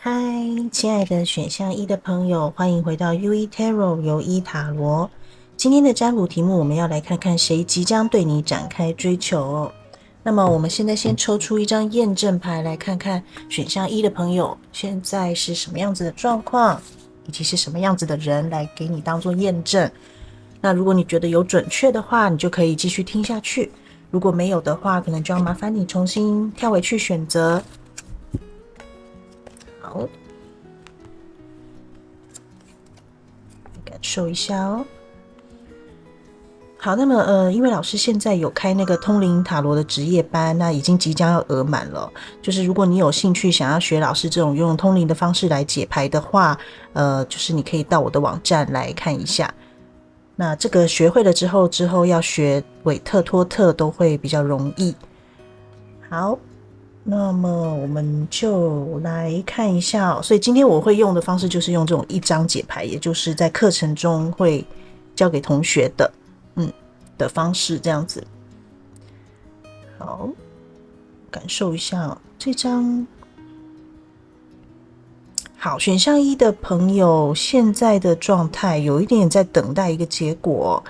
嗨，亲爱的选项一的朋友，欢迎回到 UE Tarot 游一塔罗。今天的占卜题目，我们要来看看谁即将对你展开追求哦。那么我们现在先抽出一张验证牌，来看看选项一的朋友现在是什么样子的状况，以及是什么样子的人来给你当做验证。那如果你觉得有准确的话，你就可以继续听下去；如果没有的话，可能就要麻烦你重新跳回去选择。好，感受一下哦。好，那么因为老师现在有开那个通灵塔罗的职业班，那已经即将要额满了。就是如果你有兴趣想要学老师这种用通灵的方式来解牌的话，就是你可以到我的网站来看一下。那这个学会了之后要学韦特托特都会比较容易。好，那么我们就来看一下哦。所以今天我会用的方式就是用这种一张解牌，也就是在课程中会教给同学的。的方式这样子。好，感受一下这张。好，选项一的朋友现在的状态有一点在等待一个结果。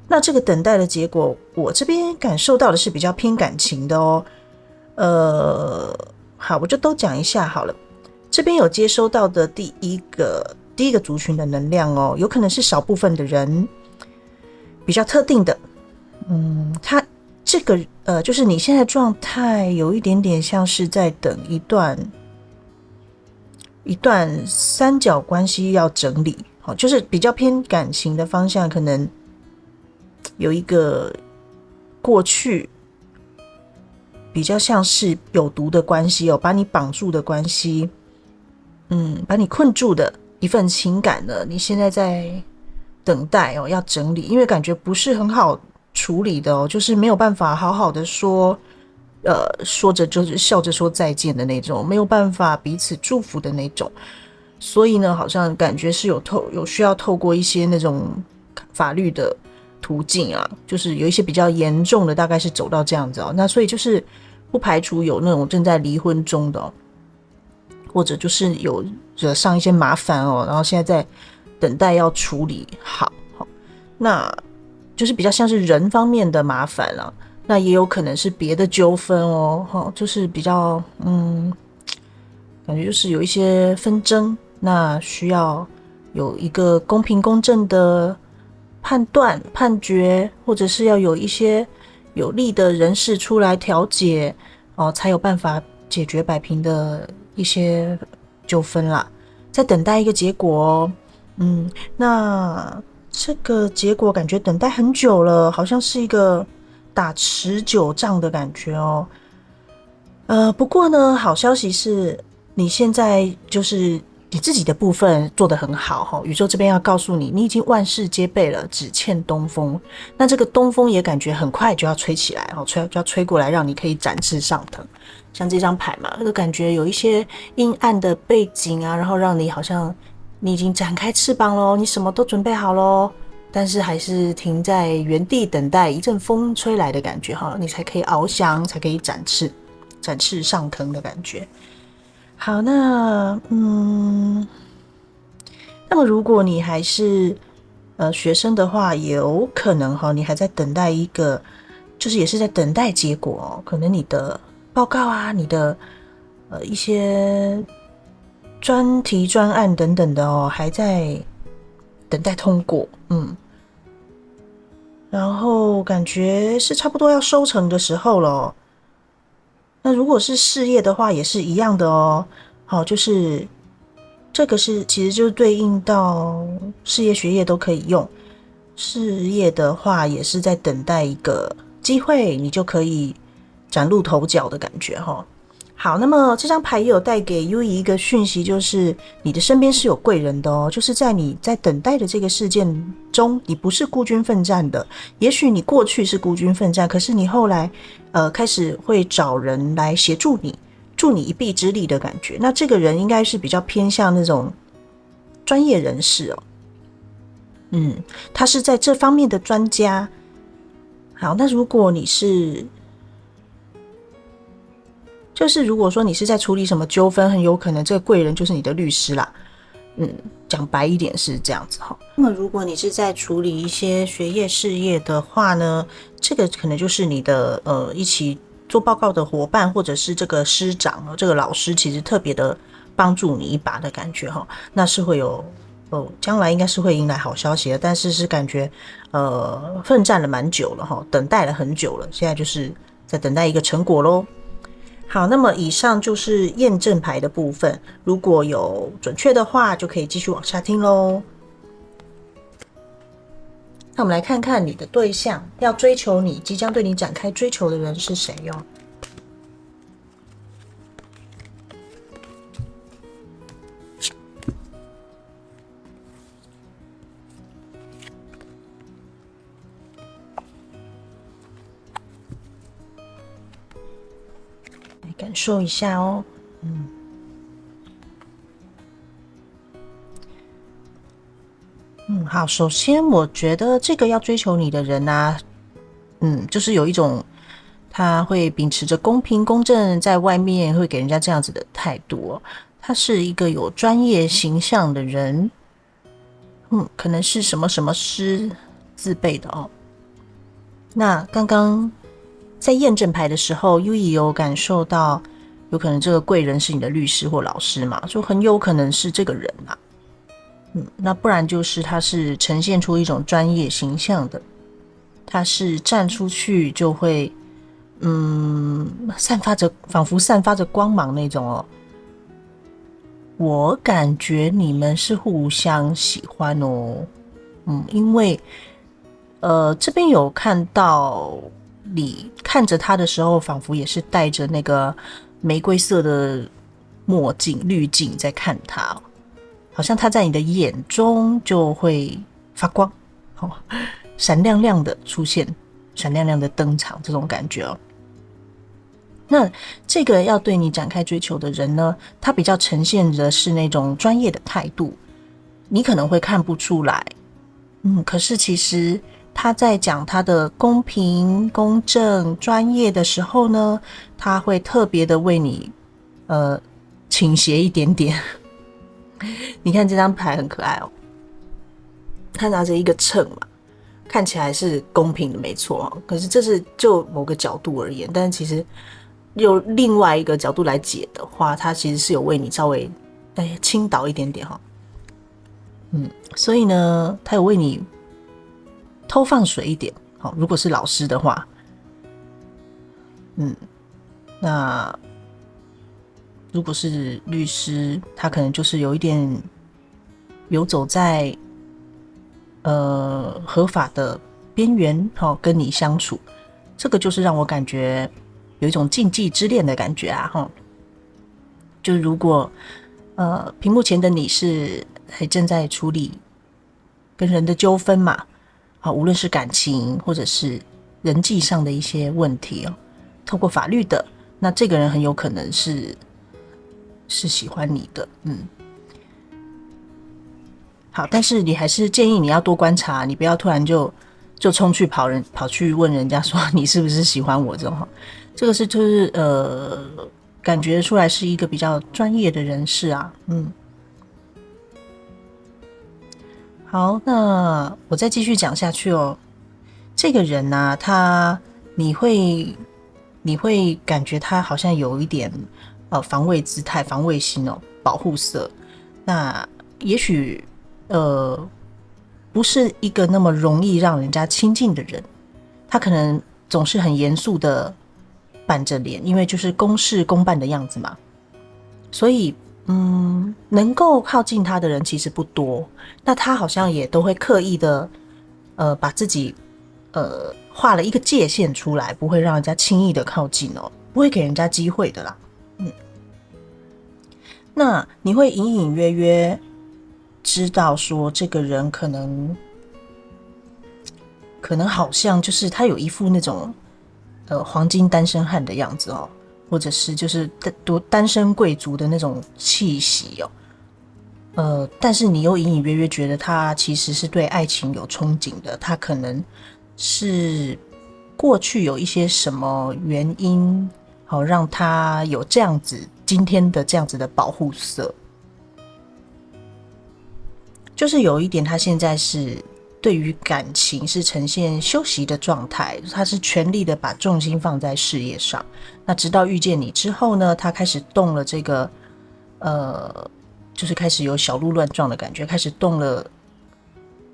那这个等待的结果，我这边感受到的是比较偏感情的哦。好，我就都讲一下好了。这边有接收到的第一个族群的能量哦，有可能是少部分的人，比较特定的。他这个就是你现在状态有一点点像是在等一段三角关系要整理，就是比较偏感情的方向，可能有一个过去比较像是有毒的关系哦，把你绑住的关系，把你困住的一份情感呢，你现在在等待哦，要整理，因为感觉不是很好处理的哦，就是没有办法好好的说，说着就是笑着说再见的那种，没有办法彼此祝福的那种，所以呢，好像感觉是有需要透过一些那种法律的途径啊，就是有一些比较严重的，大概是走到这样子哦，那所以就是不排除有那种正在离婚中的哦，或者就是有惹上一些麻烦哦，然后现在在等待要处理好，那就是比较像是人方面的麻烦了，那也有可能是别的纠纷哦，就是比较感觉就是有一些纷争，那需要有一个公平公正的判断判决，或者是要有一些有利的人士出来调解哦，才有办法解决摆平的一些纠纷啦。在等待一个结果哦，那这个结果感觉等待很久了，好像是一个打持久仗的感觉哦。不过呢，好消息是你现在就是你自己的部分做得很好哈。宇宙这边要告诉你，你已经万事皆备了，只欠东风。那这个东风也感觉很快就要吹起来，就要吹过来，让你可以展翅上腾。像这张牌嘛，那个感觉有一些阴暗的背景啊，然后让你好像你已经展开翅膀咯，你什么都准备好咯，但是还是停在原地等待一阵风吹来的感觉哈，你才可以翱翔，才可以展翅上腾的感觉。好，那么如果你还是学生的话，有可能哈，你还在等待一个，就是也是在等待结果哦，可能你的报告啊，你的一些专题专案等等的哦，还在等待通过，然后感觉是差不多要收成的时候了哦。那如果是事业的话，也是一样的哦。好，就是这个是其实就对应到事业、学业都可以用。事业的话，也是在等待一个机会，你就可以崭露头角的感觉哈。好，那么这张牌也有带给 U 一个讯息，就是你的身边是有贵人的哦，就是在你在等待的这个事件中，你不是孤军奋战的。也许你过去是孤军奋战，可是你后来开始会找人来协助你，助你一臂之力的感觉。那这个人应该是比较偏向那种专业人士哦，他是在这方面的专家。好，那如果你是就是如果说你是在处理什么纠纷，很有可能这个贵人就是你的律师啦。讲白一点是这样子哈。那么如果你是在处理一些学业事业的话呢，这个可能就是你的一起做报告的伙伴，或者是这个师长，这个老师其实特别的帮助你一把的感觉哈。那是会有将来应该是会迎来好消息的，但是是感觉奋战了蛮久了哈，等待了很久了，现在就是在等待一个成果咯。好，那么以上就是验证牌的部分，如果有准确的话就可以继续往下听咯。那我们来看看你的对象，要追求你，即将对你展开追求的人是谁哟？来感受一下哦。好，首先我觉得这个要追求你的人啊，就是有一种他会秉持着公平公正，在外面会给人家这样子的态度哦。他是一个有专业形象的人，可能是什么什么师自备的哦。那刚刚在验证牌的时候 U 也有感受到，有可能这个贵人是你的律师或老师嘛，就很有可能是这个人啊。那不然就是他是呈现出一种专业形象的，他是站出去就会仿佛散发着光芒那种哦。我感觉你们是互相喜欢哦。因为这边有看到你看着他的时候，仿佛也是戴着那个玫瑰色的墨镜滤镜在看他哦，好像他在你的眼中就会发光，闪亮亮的出现，闪亮亮的登场，这种感觉哦。那这个要对你展开追求的人呢，他比较呈现的是那种专业的态度，你可能会看不出来，可是其实他在讲他的公平、公正、专业的时候呢，他会特别的为你倾斜一点点。你看这张牌很可爱哦，他拿着一个秤嘛，看起来是公平的没错哦，可是这是就某个角度而言，但是其实有另外一个角度来解的话，他其实是有为你稍微倾倒一点点哈。所以呢，他有为你偷放水一点，如果是老师的话，那如果是律师，他可能就是有一点游走在合法的边缘，跟你相处，这个就是让我感觉有一种禁忌之恋的感觉啊，就如果屏幕前的你是还正在处理跟人的纠纷嘛，无论是感情或者是人际上的一些问题哦，透过法律的，那这个人很有可能是喜欢你的，好，但是你还是建议你要多观察，你不要突然就冲去跑去问人家说你是不是喜欢我这种，这个是就是感觉出来是一个比较专业的人士啊，好，那我再继续讲下去哦。这个人啊，你会感觉他好像有一点防卫姿态、防卫心哦，保护色。那也许不是一个那么容易让人家亲近的人，他可能总是很严肃的板着脸，因为就是公事公办的样子嘛，所以能够靠近他的人其实不多。那他好像也都会刻意的把自己画了一个界限出来，不会让人家轻易的靠近哦，不会给人家机会的啦。那你会隐隐约约知道说这个人可能好像就是他有一副那种黄金单身汉的样子哦，或者是就是单身贵族的那种气息哦。但是你又隐隐约约觉得他其实是对爱情有憧憬的，他可能是过去有一些什么原因，好让他有这样子今天的这样子的保护色。就是有一点，他现在是对于感情是呈现休息的状态，他是全力的把重心放在事业上。那直到遇见你之后呢，他开始动了这个就是开始有小鹿乱撞的感觉，开始动了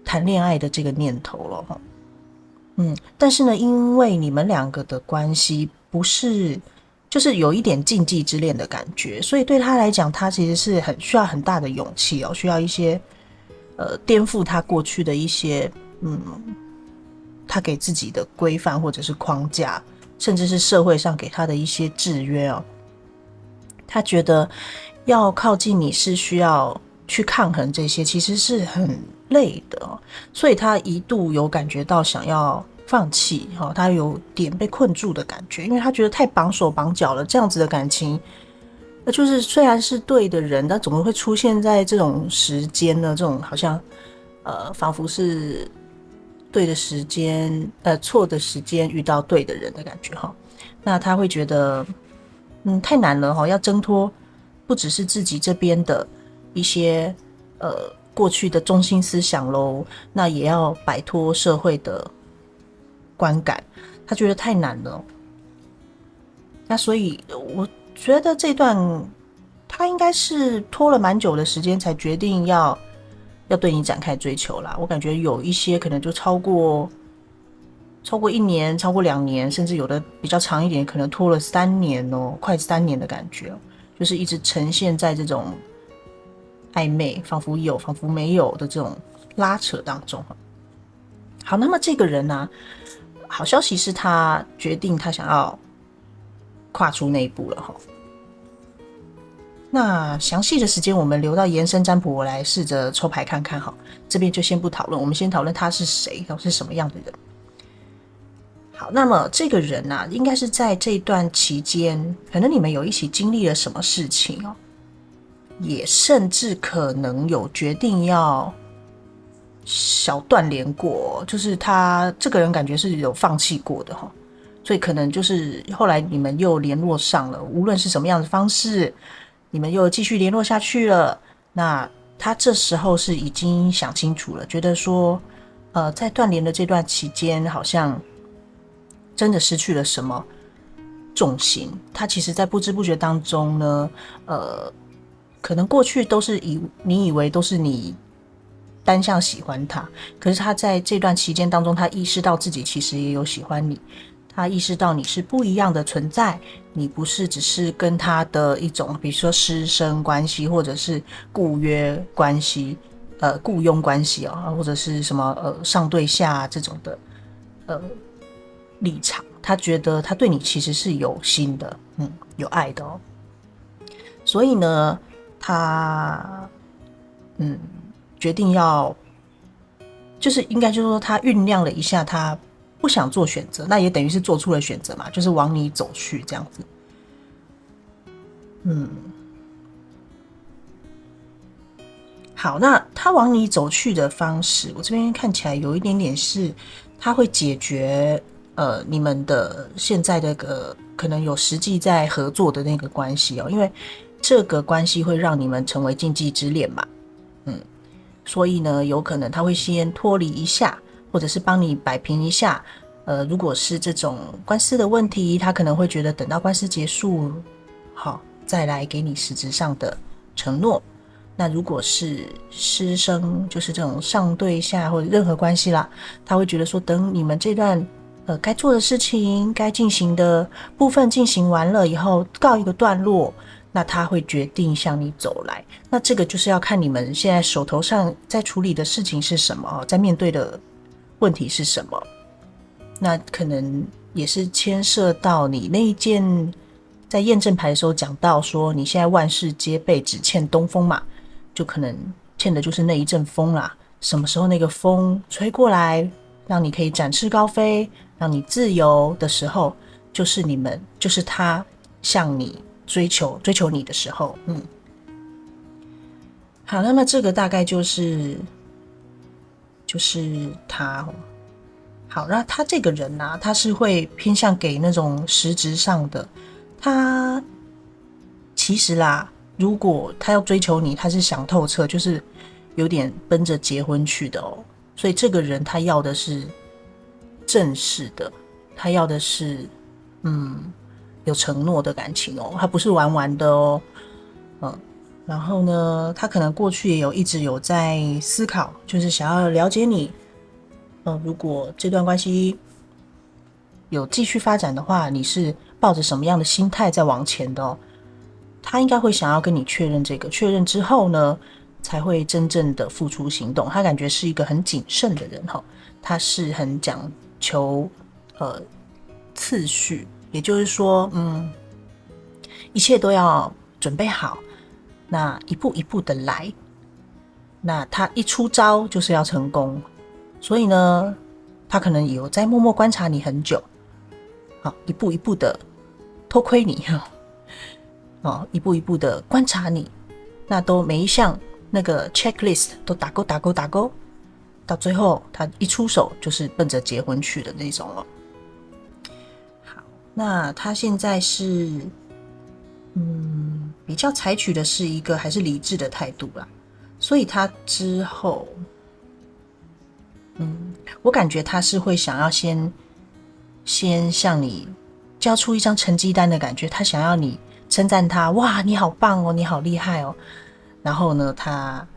谈恋爱的这个念头了。但是呢，因为你们两个的关系不是就是有一点禁忌之恋的感觉，所以对他来讲，他其实是需要很大的勇气需要一些颠覆他过去的一些他给自己的规范或者是框架，甚至是社会上给他的一些制约他觉得要靠近你是需要去抗衡这些，其实是很累的所以他一度有感觉到想要放弃他有点被困住的感觉，因为他觉得太绑手绑脚了，这样子的感情就是虽然是对的人，但怎么会出现在这种时间呢？这种好像仿佛是对的时间错的时间遇到对的人的感觉那他会觉得太难了要挣脱不只是自己这边的一些过去的中心思想咯，那也要摆脱社会的观感，他觉得太难了。那所以我觉得这段他应该是拖了蛮久的时间才决定要对你展开追求啦。我感觉有一些可能就超过1年，超过2年，甚至有的比较长一点，可能拖了3年快3年的感觉就是一直呈现在这种暧昧，仿佛有仿佛没有的这种拉扯当中。好，那么这个人呢好消息是他决定他想要跨出那一步了那详细的时间我们留到延伸占卜，我来试着抽牌看看这边就先不讨论，我们先讨论他是谁是什么样的人。好，那么这个人应该是在这段期间可能你们有一起经历了什么事情也甚至可能有决定要小断联过，就是他这个人感觉是有放弃过的所以可能就是后来你们又联络上了，无论是什么样的方式你们又继续联络下去了。那他这时候是已经想清楚了，觉得说在断联的这段期间好像真的失去了什么重心，他其实在不知不觉当中呢可能过去都是你以为都是你单向喜欢他，可是他在这段期间当中他意识到自己其实也有喜欢你，他意识到你是不一样的存在，你不是只是跟他的一种比如说师生关系或者是雇约关系雇佣关系或者是什么上对下这种的立场，他觉得他对你其实是有心的有爱的所以呢他决定要就是应该就是说他酝酿了一下，他不想做选择，那也等于是做出了选择嘛，就是往你走去这样子好，那他往你走去的方式我这边看起来有一点点是他会解决你们的现在的可能有实际在合作的那个关系因为这个关系会让你们成为禁忌之恋嘛所以呢有可能他会先脱离一下，或者是帮你摆平一下如果是这种官司的问题，他可能会觉得等到官司结束好再来给你实质上的承诺。那如果是师生，就是这种上对下或者任何关系啦，他会觉得说等你们这段该做的事情该进行的部分进行完了以后告一个段落，那他会决定向你走来。那这个就是要看你们现在手头上在处理的事情是什么，在面对的问题是什么，那可能也是牵涉到你那一件在验证牌的时候讲到说，你现在万事皆备，只欠东风嘛，就可能欠的就是那一阵风啦。什么时候那个风吹过来，让你可以展翅高飞，让你自由的时候，就是他向你追求你的时候。好，那么这个大概就是他。好，那他这个人啊，他是会偏向给那种实质上的。他其实啦，如果他要追求你，他是想透彻，就是有点奔着结婚去的哦。所以这个人他要的是正式的，他要的是有承诺的感情哦，他不是玩玩的哦。然后呢，他可能过去也一直有在思考，就是想要了解你。如果这段关系有继续发展的话，你是抱着什么样的心态在往前的哦？他应该会想要跟你确认这个，确认之后呢，才会真正的付出行动。他感觉是一个很谨慎的人哈，他是很讲求次序，也就是说，一切都要准备好，那一步一步的来。那他一出招就是要成功，所以呢，他可能有在默默观察你很久，好，一步一步的偷窥你，一步一步的观察你，那都每一项那个 checklist 都打勾打勾打勾，到最后他一出手就是奔着结婚去的那种了。好，那他现在是比较采取的是一个还是理智的态度啦，所以他之后我感觉他是会想要先向你交出一张成绩单的感觉，他想要你称赞他，哇，你好棒哦，你好厉害哦。然后呢，他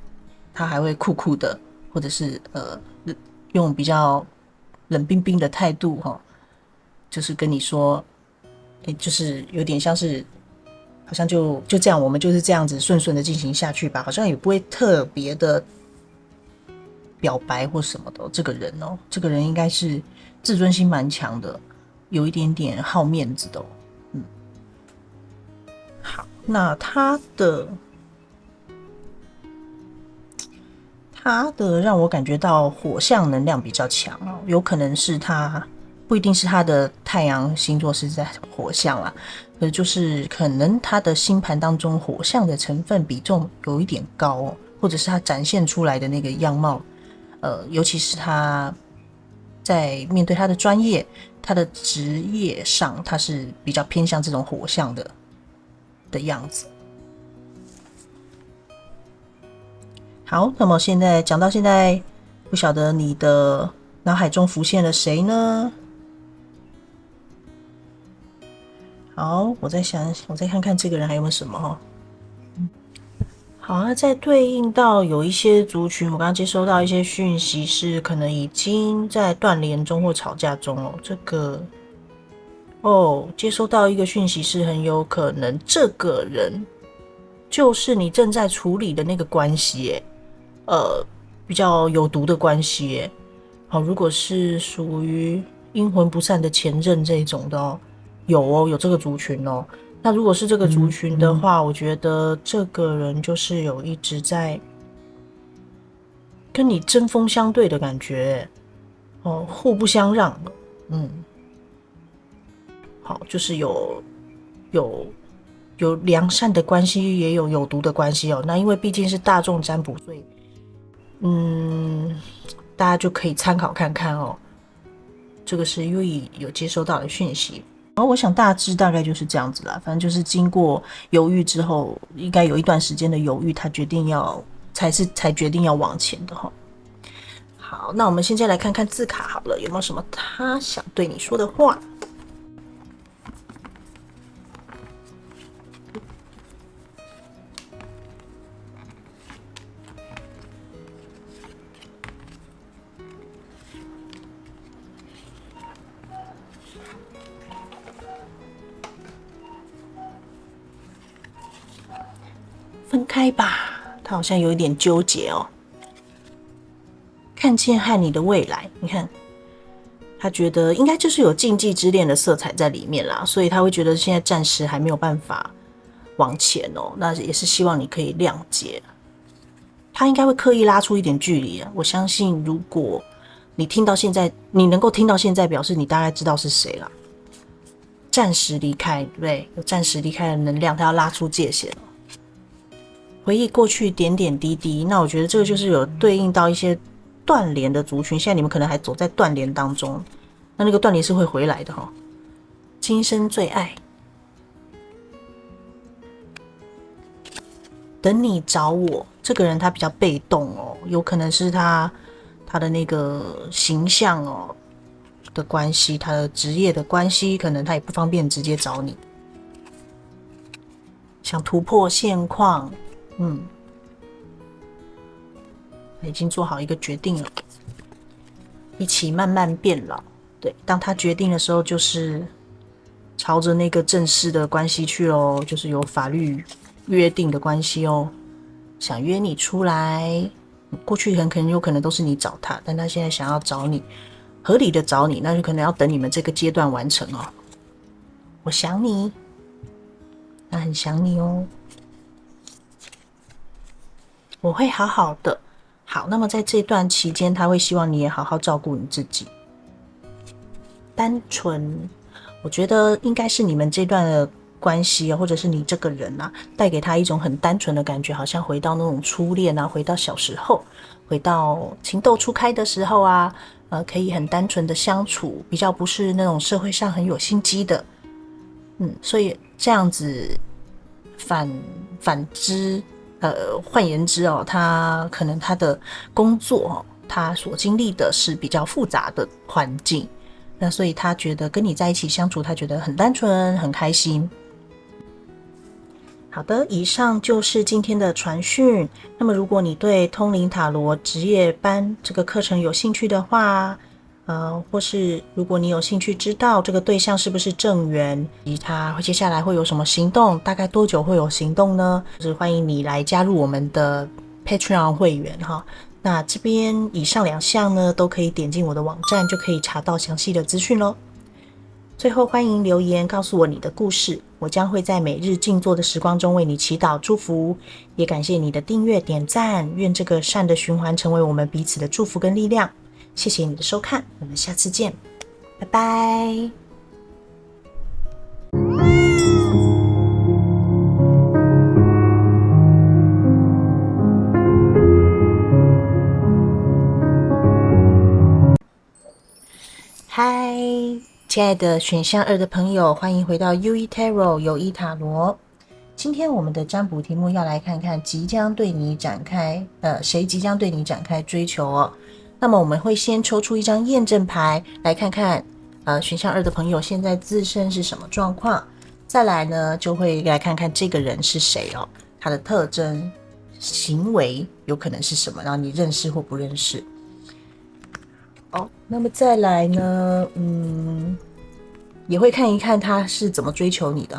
还会酷酷的，或者是用比较冷冰冰的态度就是跟你说，就是有点像是好像就这样，我们就是这样子顺顺的进行下去吧，好像也不会特别的表白或什么的。这个人应该是自尊心蛮强的，有一点点好面子的哦。好，那他的让我感觉到火象能量比较强哦，有可能是他不一定是他的太阳星座是在火象啦，就是可能他的星盘当中火象的成分比重有一点高哦，或者是他展现出来的那个样貌，尤其是他在面对他的专业、他的职业上，他是比较偏向这种火象的样子。好，那么现在讲到现在，不晓得你的脑海中浮现了谁呢？好，我再看看这个人还有没有什么好，那再对应到有一些族群，我刚刚接收到一些讯息是可能已经在断联中或吵架中哦。接收到一个讯息是很有可能这个人就是你正在处理的那个关系耶，比较有毒的关系耶。好，如果是属于阴魂不散的前任这种的哦，有这个族群哦。那如果是这个族群的话，我觉得这个人就是有一直在跟你针锋相对的感觉哦，互不相让。好，就是有良善的关系，也有毒的关系哦。那因为毕竟是大众占卜，所以大家就可以参考看看哦。这个是 Yui 有接收到的讯息，然后我想大致大概就是这样子啦。反正就是经过犹豫之后，应该有一段时间的犹豫，他才决定要往前的哈。好，那我们现在来看看字卡好了，有没有什么他想对你说的话？分开吧，他好像有一点纠结哦。看见和你的未来，你看他觉得应该就是有禁忌之恋的色彩在里面啦，所以他会觉得现在暂时还没有办法往前哦。那也是希望你可以谅解，他应该会刻意拉出一点距离啊。我相信，如果你听到现在，你能够听到现在，表示你大概知道是谁了。暂时离开，对不对？有暂时离开的能量，他要拉出界限了。回忆过去点点滴滴，那我觉得这个就是有对应到一些断联的族群，现在你们可能还走在断联当中，那个断联是会回来的今生最爱，等你找我。这个人他比较被动有可能是他的那个形象的关系，他的职业的关系，可能他也不方便直接找你，想突破现况，已经做好一个决定了，一起慢慢变老。对，当他决定的时候，就是朝着那个正式的关系去咯，就是有法律约定的关系想约你出来，过去很可能有可能都是你找他，但他现在想要找你，合理的找你，那就可能要等你们这个阶段完成我想你，那很想你我会好好的。好，那么在这段期间，他会希望你也好好照顾你自己。单纯，我觉得应该是你们这段的关系或者是你这个人带给他一种很单纯的感觉，好像回到那种初恋回到小时候，回到情窦初开的时候可以很单纯的相处，比较不是那种社会上很有心机的。所以这样子反之。换言之他可能他的工作他所经历的是比较复杂的环境，那所以他觉得跟你在一起相处，他觉得很单纯很开心。好的，以上就是今天的传讯。那么如果你对通灵塔罗职业班这个课程有兴趣的话，或是如果你有兴趣知道这个对象是不是正缘，以及他接下来会有什么行动，大概多久会有行动呢？就是欢迎你来加入我们的 Patreon 会员那这边以上2项呢，都可以点进我的网站，就可以查到详细的资讯咯。最后欢迎留言告诉我你的故事，我将会在每日静坐的时光中为你祈祷祝福，也感谢你的订阅点赞，愿这个善的循环成为我们彼此的祝福跟力量。谢谢你的收看，我们下次见，拜拜。嗨，亲爱的选项2的朋友，欢迎回到 UE Tarot 有意塔罗。今天我们的占卜题目要来看看即将对你展开谁即将对你展开追求那么我们会先抽出一张验证牌，来看看选项2的朋友现在自身是什么状况，再来呢就会来看看这个人是谁他的特征行为有可能是什么，然后你认识或不认识。那么再来呢也会看一看他是怎么追求你的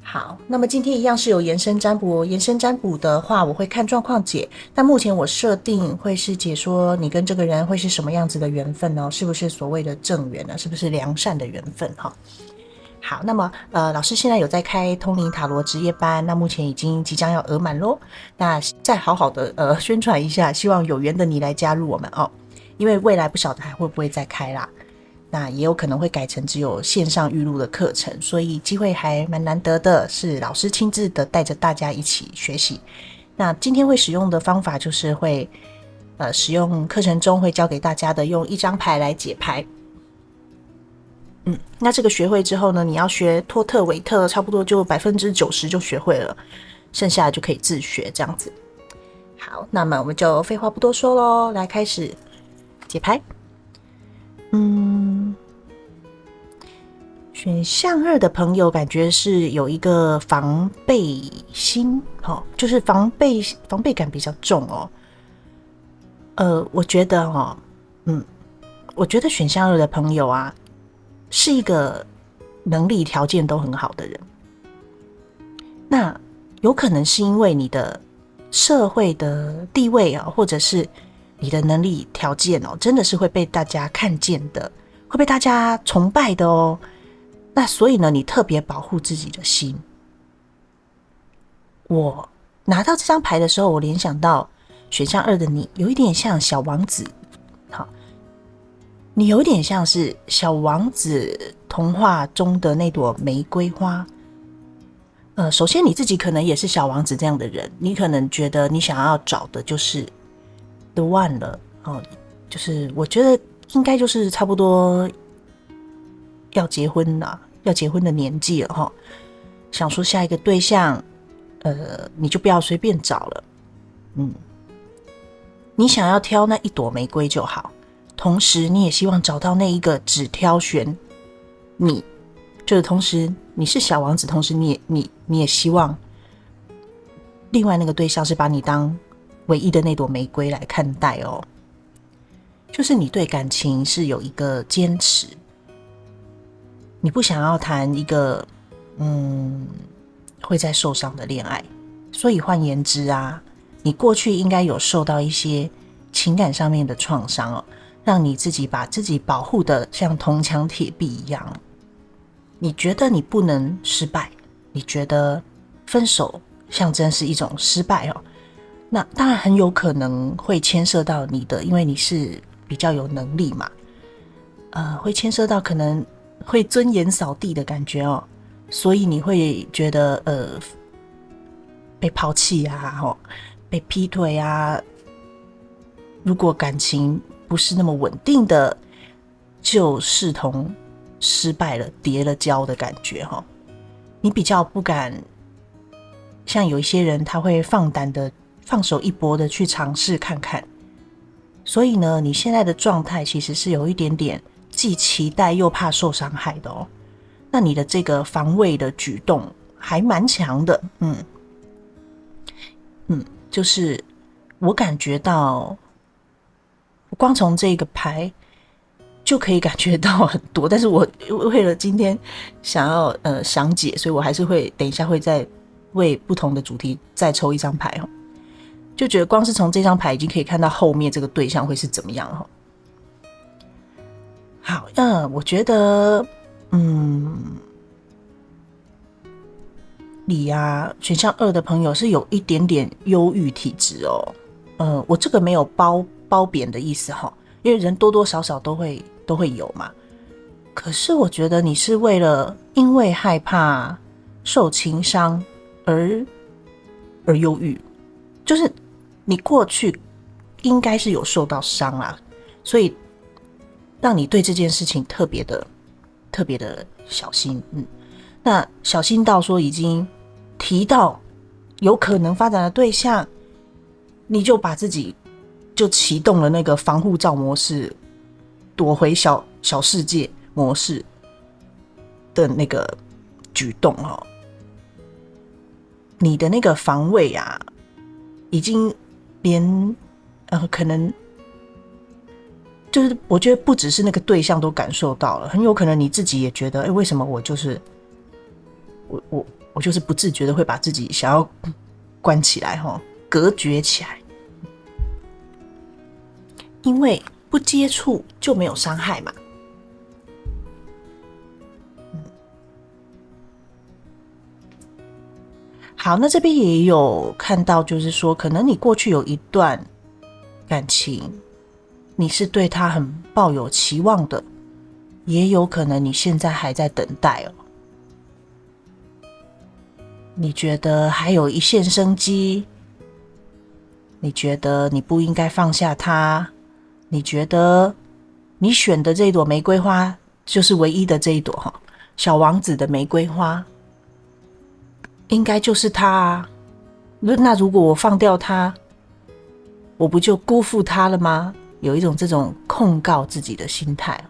好，那么今天一样是有延伸占卜延伸占卜的话我会看状况解，但目前我设定会是解说你跟这个人会是什么样子的缘分是不是所谓的正缘是不是良善的缘分好，那么老师现在有在开通灵塔罗职业班，那目前已经即将要额满咯，那再好好的宣传一下，希望有缘的你来加入我们因为未来不晓得还会不会再开啦，那也有可能会改成只有线上预录的课程，所以机会还蛮难得的，是老师亲自的带着大家一起学习。那今天会使用的方法就是会使用课程中会教给大家的用一张牌来解牌。那这个学会之后呢，你要学托特韦特差不多就90%就学会了，剩下的就可以自学这样子。好，那么我们就废话不多说咯，来开始解牌。选项2的朋友感觉是有一个防备心就是防备感比较重我觉得我觉得选项2的朋友是一个能力条件都很好的人，那有可能是因为你的社会的地位或者是你的能力条件真的是会被大家看见的会被大家崇拜的哦。那所以呢，你特别保护自己的心。我拿到这张牌的时候，我联想到选项2的你，有一点像小王子。好，你有点像是小王子童话中的那朵玫瑰花。首先你自己可能也是小王子这样的人，你可能觉得你想要找的就是 the one 了。就是我觉得应该就是差不多要结婚的年纪了想说下一个对象，你就不要随便找了，你想要挑那一朵玫瑰就好，同时你也希望找到那一个只挑选你，就是同时你是小王子，同时你也希望另外那个对象是把你当唯一的那朵玫瑰来看待哦。就是你对感情是有一个坚持，你不想要谈一个会再受伤的恋爱，所以换言之啊，你过去应该有受到一些情感上面的创伤哦，让你自己把自己保护的像铜墙铁壁一样。你觉得你不能失败，你觉得分手象征是一种失败哦，那当然很有可能会牵涉到你的，因为你是比较有能力嘛，会牵涉到可能会尊严扫地的感觉哦，所以你会觉得被抛弃啊，被劈腿啊，如果感情不是那么稳定的，就视同失败了，跌了跤的感觉你比较不敢，像有一些人他会放胆的放手一搏的去尝试看看。所以呢，你现在的状态其实是有一点点既期待又怕受伤害的哦。那你的这个防卫的举动还蛮强的，就是我感觉到，光从这个牌就可以感觉到很多，但是我为了今天想要详解，所以我还是会等一下会再为不同的主题再抽一张牌就觉得光是从这张牌已经可以看到后面这个对象会是怎么样好，我觉得你啊，选项2的朋友是有一点点忧郁体质哦。我这个没有褒贬的意思因为人多多少少都会有嘛。可是我觉得你是因为害怕受情伤而忧郁，就是你过去应该是有受到伤啦，所以让你对这件事情特别的小心。那小心到说已经提到有可能发展的对象，你就把自己就启动了那个防护罩模式，躲回小世界模式的那个举动你的那个防卫啊，已经连可能就是我觉得不只是那个对象都感受到了，很有可能你自己也觉得为什么我就是我就是不自觉的会把自己想要关起来隔绝起来，因为不接触就没有伤害嘛。好，那这边也有看到，就是说可能你过去有一段感情，你是对他很抱有期望的，也有可能你现在还在等待你觉得还有一线生机，你觉得你不应该放下他，你觉得你选的这一朵玫瑰花就是唯一的这一朵小王子的玫瑰花，应该就是他啊。那如果我放掉他，我不就辜负他了吗？有一种这种控告自己的心态。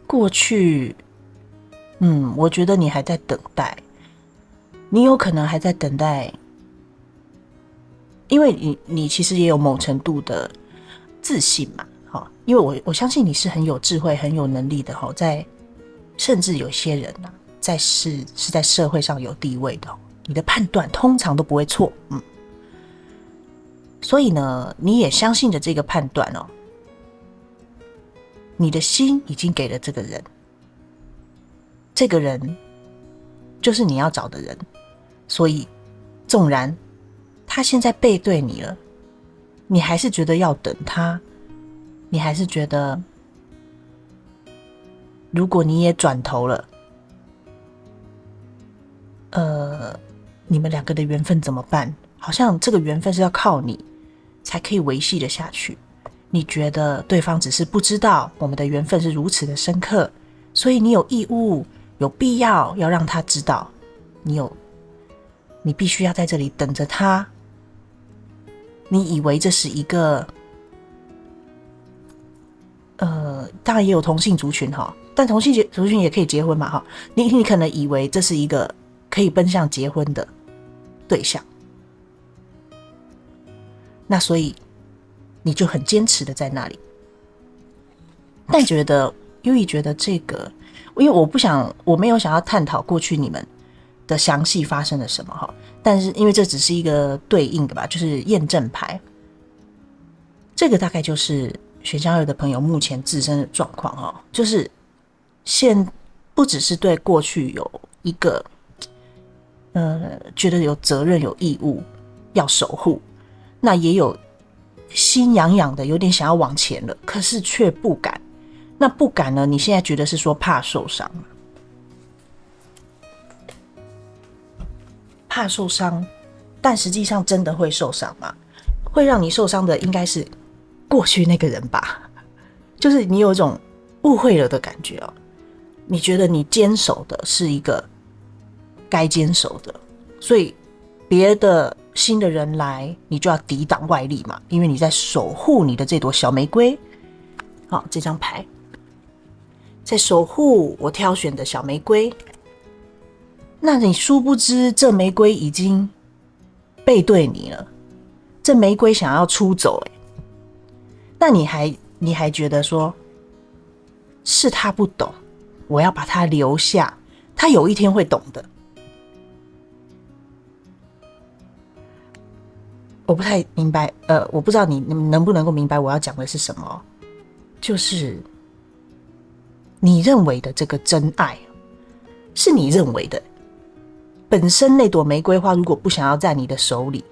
过去我觉得你还在等待，你有可能还在等待，因为你其实也有某程度的自信嘛因为我相信你是很有智慧很有能力的在甚至有些人是在社会上有地位的你的判断通常都不会错所以呢，你也相信着这个判断哦，你的心已经给了这个人，这个人就是你要找的人，所以纵然他现在背对你了，你还是觉得要等他，你还是觉得如果你也转头了，你们两个的缘分怎么办？好像这个缘分是要靠你才可以维系的下去。你觉得对方只是不知道我们的缘分是如此的深刻，所以你有义务、有必要要让他知道，你必须要在这里等着他。你以为这是一个当然也有同性族群哈，但同性族群也可以结婚嘛哈。你可能以为这是一个可以奔向结婚的对象，那所以你就很坚持的在那里。但优怡觉得这个，因为我没有想要探讨过去你们的详细发生了什么哈，但是因为这只是一个对应的吧，就是验证牌，这个大概就是选项2的朋友目前自身的状况哈，就是不只是对过去有一个觉得有责任有义务要守护，那也有心痒痒的有点想要往前了，可是却不敢。那不敢呢，你现在觉得是说怕受伤，怕受伤，但实际上真的会受伤吗？会让你受伤的应该是过去那个人吧，就是你有一种误会了的感觉哦。你觉得你坚守的是一个该坚守的，所以别的新的人来，你就要抵挡外力嘛，因为你在守护你的这朵小玫瑰。好，这张牌在守护我挑选的小玫瑰，那你殊不知这玫瑰已经背对你了，这玫瑰想要出走那你还觉得说是他不懂，我要把他留下，他有一天会懂的。我不太明白，我不知道你能不能够明白我要讲的是什么，就是你认为的这个真爱是你认为的，本身那朵玫瑰花如果不想要在你的手里，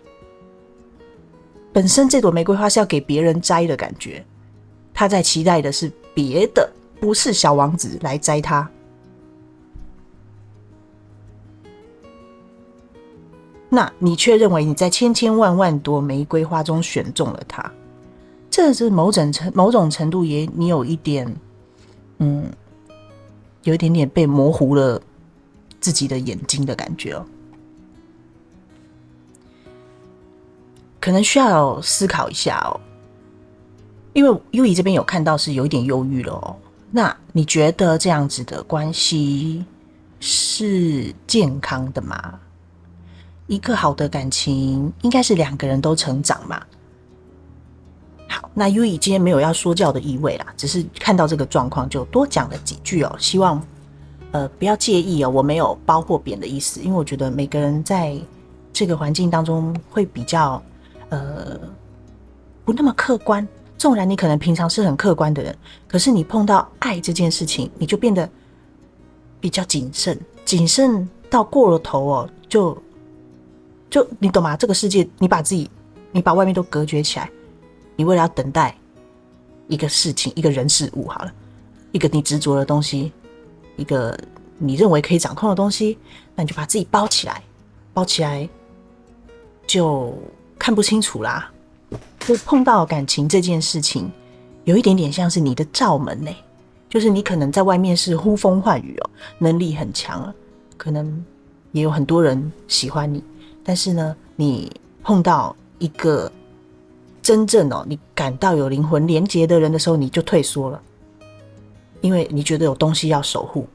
本身这朵玫瑰花是要给别人摘的感觉，他在期待的是别的，不是小王子来摘它。那你却认为你在千千万万朵玫瑰花中选中了它，这是某种程度也你有一点有一点点被模糊了自己的眼睛的感觉哦，可能需要思考一下哦。因为优怡这边有看到是有一点忧郁了哦，那你觉得这样子的关系是健康的吗？一个好的感情应该是2个人都成长嘛。好，那优怡今天没有要说教的意味啦，只是看到这个状况就多讲了几句哦，希望不要介意哦，我没有褒或贬的意思，因为我觉得每个人在这个环境当中会比较不那么客观，纵然你可能平常是很客观的人，可是你碰到爱这件事情，你就变得比较谨慎到过了头哦，就你懂吗？这个世界你把外面都隔绝起来，你为了要等待一个事情一个人事物好了，一个你执着的东西，一个你认为可以掌控的东西，那你就把自己包起来就看不清楚啦。就碰到感情这件事情有一点点像是你的罩门就是你可能在外面是呼风唤雨哦，能力很强可能也有很多人喜欢你，但是呢你碰到一个真正你感到有灵魂连结的人的时候，你就退缩了，因为你觉得有东西要守护。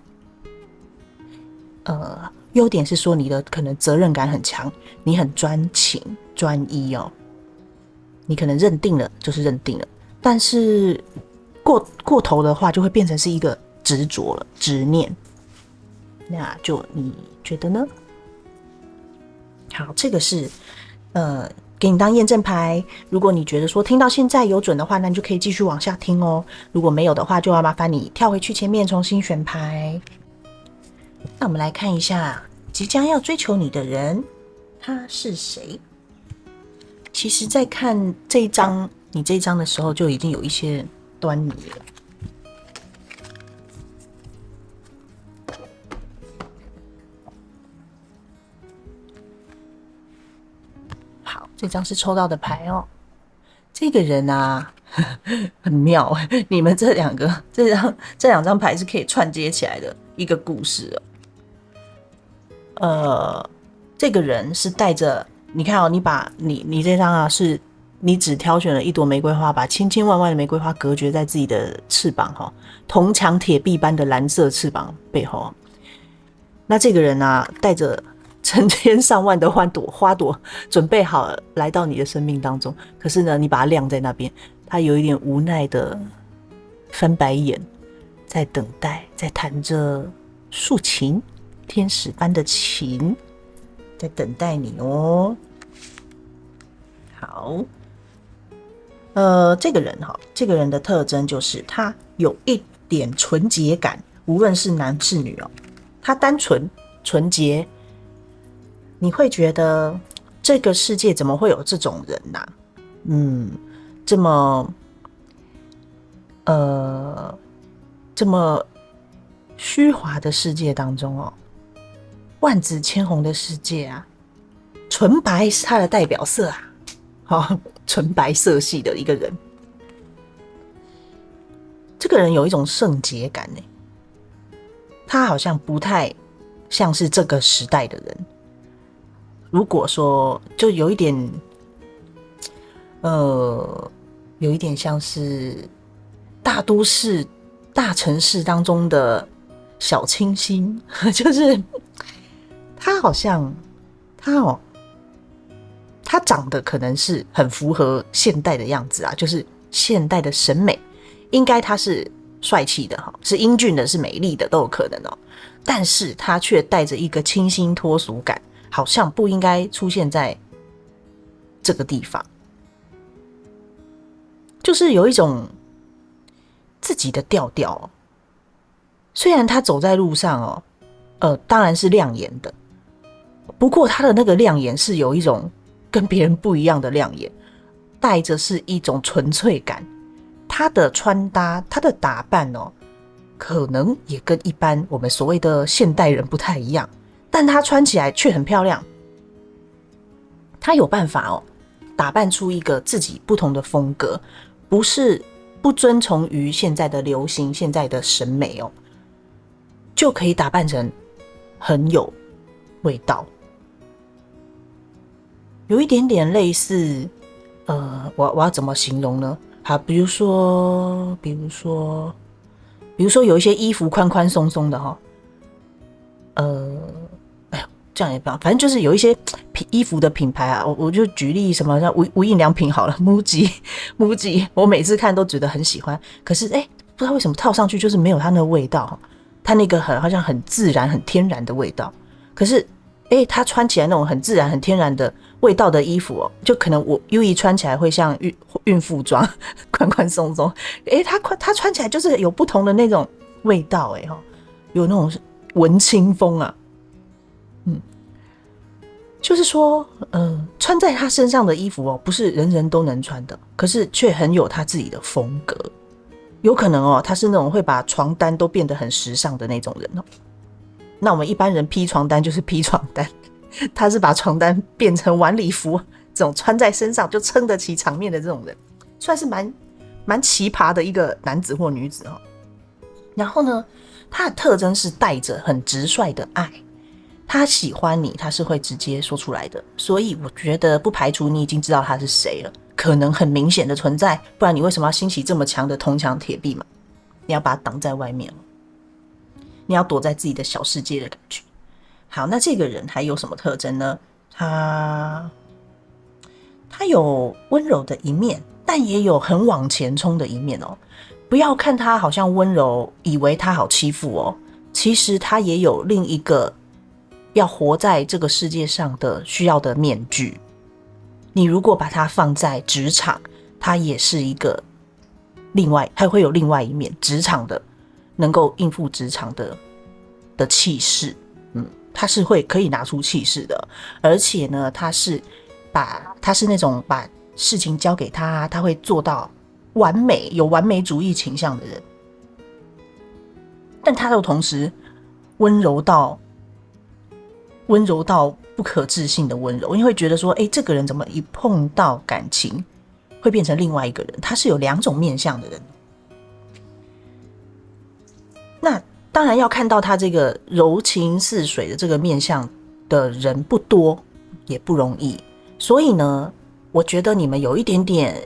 优点是说你的可能责任感很强，你很专情专一哦，你可能认定了就是认定了，但是过头的话就会变成是一个执着了，执念。那就你觉得呢？好，这个是给你当验证牌。如果你觉得说听到现在有准的话，那你就可以继续往下听哦。如果没有的话，就要麻烦你跳回去前面重新选牌。那我们来看一下即将要追求你的人，他是谁？其实在看这一张你这一张的时候，就已经有一些端倪了。好，这张是抽到的牌哦。这个人啊很妙，你们这两张牌是可以串接起来的一个故事哦。这个人是带着，你看哦，你这张啊，是你只挑选了一朵玫瑰花，把千千万万的玫瑰花隔绝在自己的翅膀哈，铜墙铁壁般的蓝色翅膀背后。那这个人啊，带着成千上万的花朵准备好来到你的生命当中，可是呢，你把它晾在那边，他有一点无奈的翻白眼，在等待，在弹着竖琴，天使般的琴，在等待你哦。好，这个人的特征就是他有一点纯洁感，无论是男是女哦，他单纯纯洁。你会觉得这个世界怎么会有这种人啊？这么虚华的世界当中哦，万紫千红的世界啊，纯白是他的代表色啊，纯白色系的一个人。这个人有一种圣洁感耶，他好像不太像是这个时代的人。如果说就有一点像是大都市大城市当中的小清新，就是他好像他长得可能是很符合现代的样子啊，就是现代的审美，应该他是帅气的哈，是英俊的，是美丽的都有可能哦，但是他却带着一个清新脱俗感，好像不应该出现在这个地方，就是有一种自己的调调哦。虽然他走在路上哦，当然是亮眼的，不过他的那个亮眼是有一种跟别人不一样的亮眼，带着是一种纯粹感。他的穿搭，他的打扮哦，可能也跟一般我们所谓的现代人不太一样，但他穿起来却很漂亮。他有办法哦，打扮出一个自己不同的风格，不遵从于现在的流行、现在的审美哦，就可以打扮成很有味道，有一点点类似，我要怎么形容呢？好，比如说有一些衣服宽宽松松的哈，这样也不好，反正就是有一些衣服的品牌啊，我就举例什么像无印良品好了，MUJI，我每次看都觉得很喜欢，可是不知道为什么套上去就是没有它那个味道，它那个好像很自然、很天然的味道。可是它穿起来那种很自然、很天然的味道的衣服哦，就可能我 UE 穿起来会像孕妇装，宽宽松松。它穿起来就是有不同的那种味道，有那种文青风啊。就是说，穿在他身上的衣服哦，不是人人都能穿的，可是却很有他自己的风格。有可能他是那种会把床单都变得很时尚的那种人哦。那我们一般人披床单就是披床单，他是把床单变成晚礼服，这种穿在身上就撑得起场面的这种人，算是蛮奇葩的一个男子或女子哦。然后呢，他的特征是带着很直率的爱。他喜欢你，他是会直接说出来的，所以我觉得不排除你已经知道他是谁了，可能很明显的存在，不然你为什么要兴起这么强的铜墙铁壁嘛？你要把它挡在外面，你要躲在自己的小世界的感觉。好，那这个人还有什么特征呢？他有温柔的一面，但也有很往前冲的一面哦。不要看他好像温柔，以为他好欺负哦，其实他也有另一个要活在这个世界上的需要的面具。你如果把它放在职场，它也是一个还会有另外一面，职场的能够应付职场的气势，他是可以拿出气势的，而且呢，他是那种把事情交给他，他会做到完美，有完美主义倾向的人。但他又同时温柔到不可置信的温柔，因为会觉得说，这个人怎么一碰到感情会变成另外一个人？他是有2种面向的人。那当然要看到他这个柔情似水的这个面向的人不多，也不容易。所以呢，我觉得你们有一点点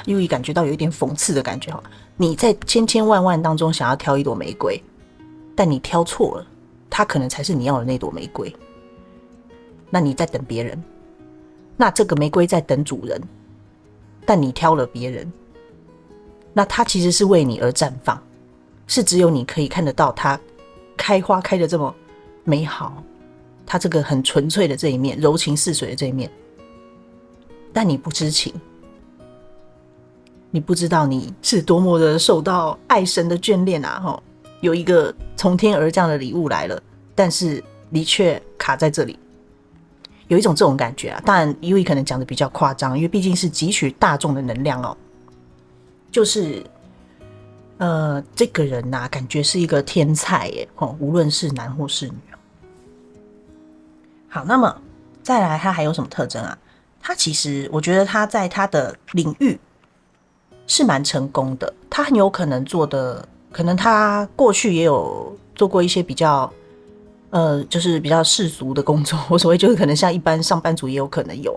又感觉到有一点讽刺的感觉。你在千千万万当中想要挑一朵玫瑰，但你挑错了，它可能才是你要的那朵玫瑰。那你在等别人，那这个玫瑰在等主人，但你挑了别人，那它其实是为你而绽放，是只有你可以看得到它开花开得这么美好，它这个很纯粹的这一面，柔情似水的这一面，但你不知情，你不知道你是多么的受到爱神的眷恋啊！有一个从天而降的礼物来了，但是你却卡在这里，有一种这种感觉啊。当然 Yui 可能讲的比较夸张，因为毕竟是汲取大众的能量哦。就是这个人感觉是一个天才耶，无论是男或是女。好，那么再来他还有什么特征啊？他其实我觉得他在他的领域是蛮成功的，他很有可能做的，可能他过去也有做过一些比较就是比较世俗的工作，我所谓就是可能像一般上班族也有可能有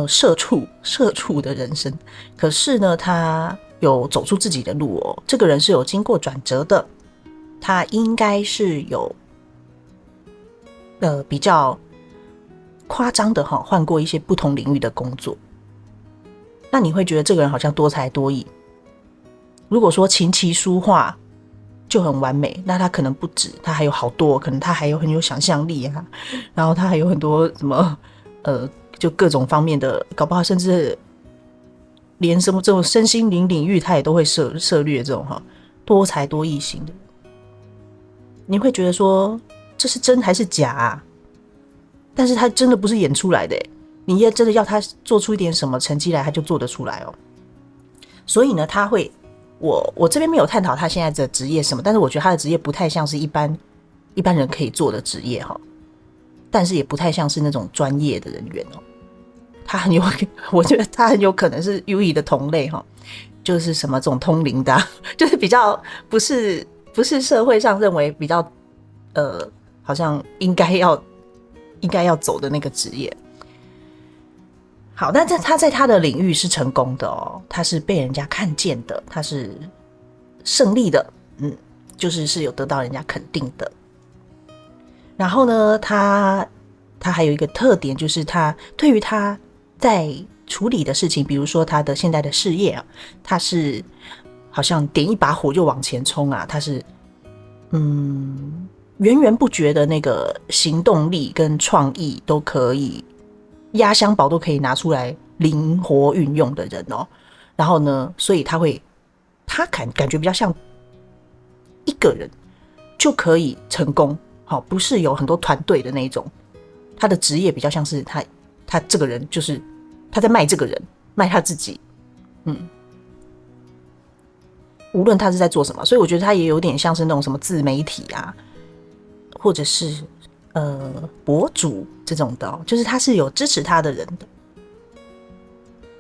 社畜的人生。可是呢，他有走出自己的路哦，这个人是有经过转折的，他应该是有比较夸张的换过一些不同领域的工作。那你会觉得这个人好像多才多艺，如果说琴棋书画就很完美，那他可能不止，他还有好多，可能他还有很有想象力啊，然后他还有很多什么就各种方面的，搞不好甚至连什么这种身心灵领域他也都会涉猎，这种多才多艺型的。你会觉得说这是真还是假啊？但是他真的不是演出来的耶，你也真的要他做出一点什么成绩来，他就做得出来哦。所以呢，他会，我这边没有探讨他现在的职业什么，但是我觉得他的职业不太像是一般人可以做的职业但是也不太像是那种专业的人员哦。我觉得他很有可能是 Yui 的同类就是什么这种通灵的就是比较不是社会上认为比较好像应该要走的那个职业。好，但他在他的领域是成功的哦，他是被人家看见的，他是胜利的，就是有得到人家肯定的。然后呢，他还有一个特点，就是他对于他在处理的事情，比如说他的现在的事业啊，他是好像点一把火就往前冲啊，他是源源不绝的那个行动力跟创意都可以，压箱宝都可以拿出来灵活运用的人哦。然后呢，所以他感觉比较像一个人就可以成功，不是有很多团队的那一种。他的职业比较像是他这个人就是他在卖这个人，卖他自己，无论他是在做什么。所以我觉得他也有点像是那种什么自媒体啊，或者是博主这种的就是他是有支持他的人的。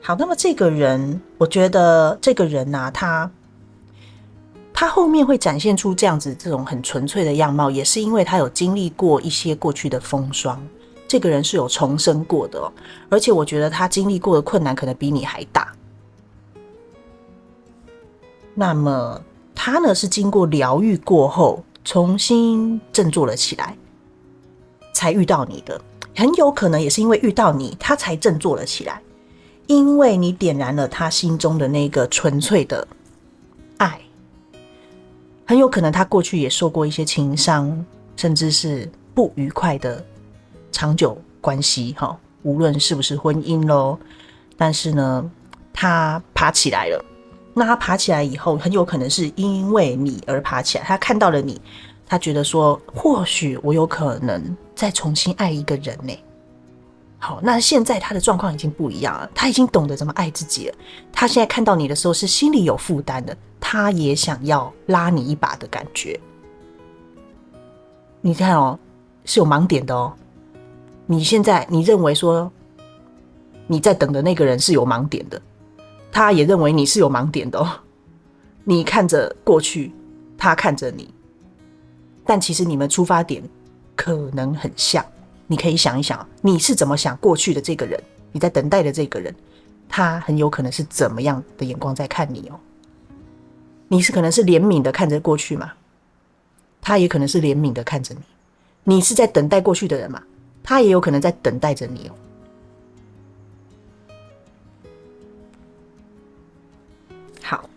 好，那么这个人，我觉得这个人啊，他后面会展现出这样子这种很纯粹的样貌，也是因为他有经历过一些过去的风霜。这个人是有重生过的而且我觉得他经历过的困难可能比你还大。那么他呢，是经过疗愈过后重新振作了起来，才遇到你的。很有可能也是因为遇到你，他才振作了起来，因为你点燃了他心中的那个纯粹的爱。很有可能他过去也受过一些情伤，甚至是不愉快的长久关系哈，无论是不是婚姻咯。但是呢，他爬起来了。那他爬起来以后，很有可能是因为你而爬起来。他看到了你，他觉得说，或许我有可能再重新爱一个人呢。好，那现在他的状况已经不一样了，他已经懂得怎么爱自己了。他现在看到你的时候是心里有负担的，他也想要拉你一把的感觉。你看哦，是有盲点的哦。你现在你认为说你在等的那个人是有盲点的，他也认为你是有盲点的哦。你看着过去，他看着你，但其实你们出发点可能很像。你可以想一想，你是怎么想过去的这个人，你在等待的这个人，他很有可能是怎么样的眼光在看你哦。你是可能是怜悯的看着过去嘛，他也可能是怜悯的看着你。你是在等待过去的人嘛，他也有可能在等待着你哦。好，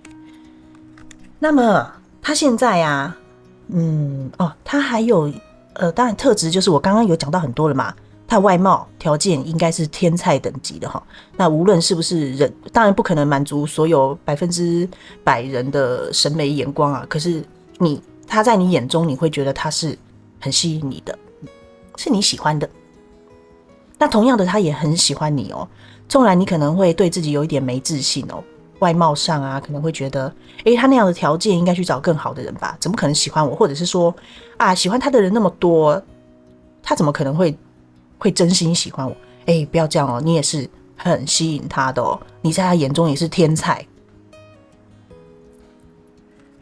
那么他现在啊，他还有当然特质就是我刚刚有讲到很多了嘛，他的外貌条件应该是天菜等级的哈。那无论是不是人，当然不可能满足所有100%人的审美眼光啊。可是他在你眼中，你会觉得他是很吸引你的，是你喜欢的。那同样的，他也很喜欢你哦。纵然你可能会对自己有一点没自信哦，外貌上啊，可能会觉得，他那样的条件应该去找更好的人吧？怎么可能喜欢我？或者是说，喜欢他的人那么多，他怎么可能会真心喜欢我？不要这样哦，你也是很吸引他的哦，你在他眼中也是天才。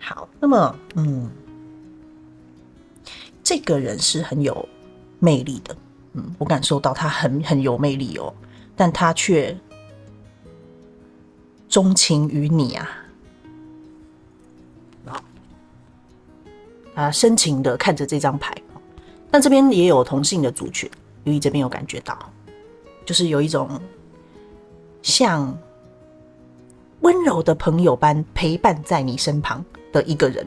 好，那么，这个人是很有魅力的，我感受到他很有魅力哦，但他却钟情于你啊！深情的看着这张牌，但这边也有同性的族群，由于这边有感觉到，就是有一种像温柔的朋友般陪伴在你身旁的一个人。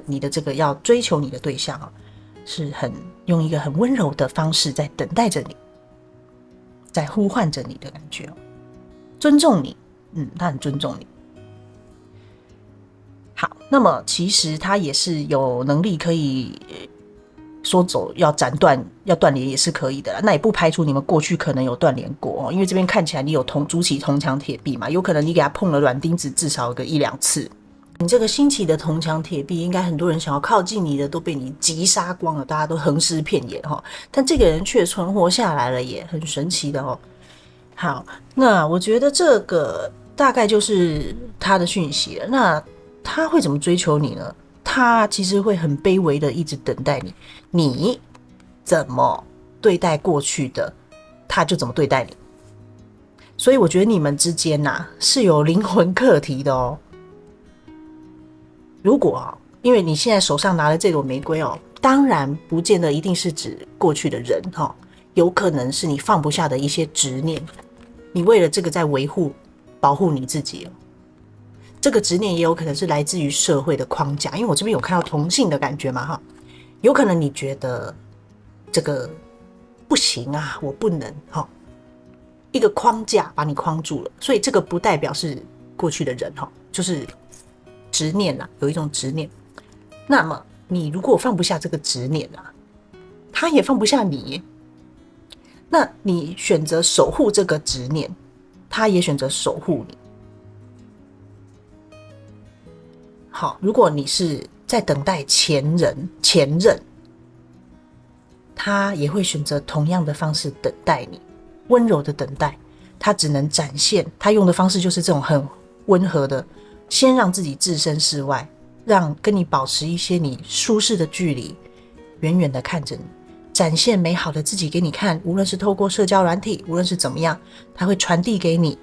你的这个要追求你的对象啊，是用一个很温柔的方式在等待着你，在呼唤着你的感觉，尊重你，他很尊重你。好，那么其实他也是有能力可以说走要斩断要断联也是可以的啦。那也不排除你们过去可能有断联过哦，因为这边看起来你有筑起铜墙铁壁嘛，有可能你给他碰了软钉子至少有个1-2次。你这个新起的铜墙铁壁，应该很多人想要靠近你的都被你击杀光了，大家都横尸遍野哈。但这个人却存活下来了，也很神奇的哦。好，那我觉得这个大概就是他的讯息了。那他会怎么追求你呢？他其实会很卑微的一直等待你，你怎么对待过去的，他就怎么对待你。所以我觉得你们之间是有灵魂课题的哦。如果因为你现在手上拿了这朵玫瑰哦，当然不见得一定是指过去的人哦，有可能是你放不下的一些执念，你为了这个在保护你自己哦。这个执念也有可能是来自于社会的框架，因为我这边有看到同性的感觉嘛哈，有可能你觉得这个不行啊，我不能哈，一个框架把你框住了，所以这个不代表是过去的人哈，就是执念啦，有一种执念。那么你如果放不下这个执念啊，他也放不下你，那你选择守护这个执念，他也选择守护你。好，如果你是在等待前任，他也会选择同样的方式等待你，温柔的等待。他只能展现，他用的方式就是这种很温和的，先让自己置身事外，让跟你保持一些你舒适的距离，远远的看着你，展现美好的自己给你看。无论是透过社交软体，无论是怎么样，他会传递给你，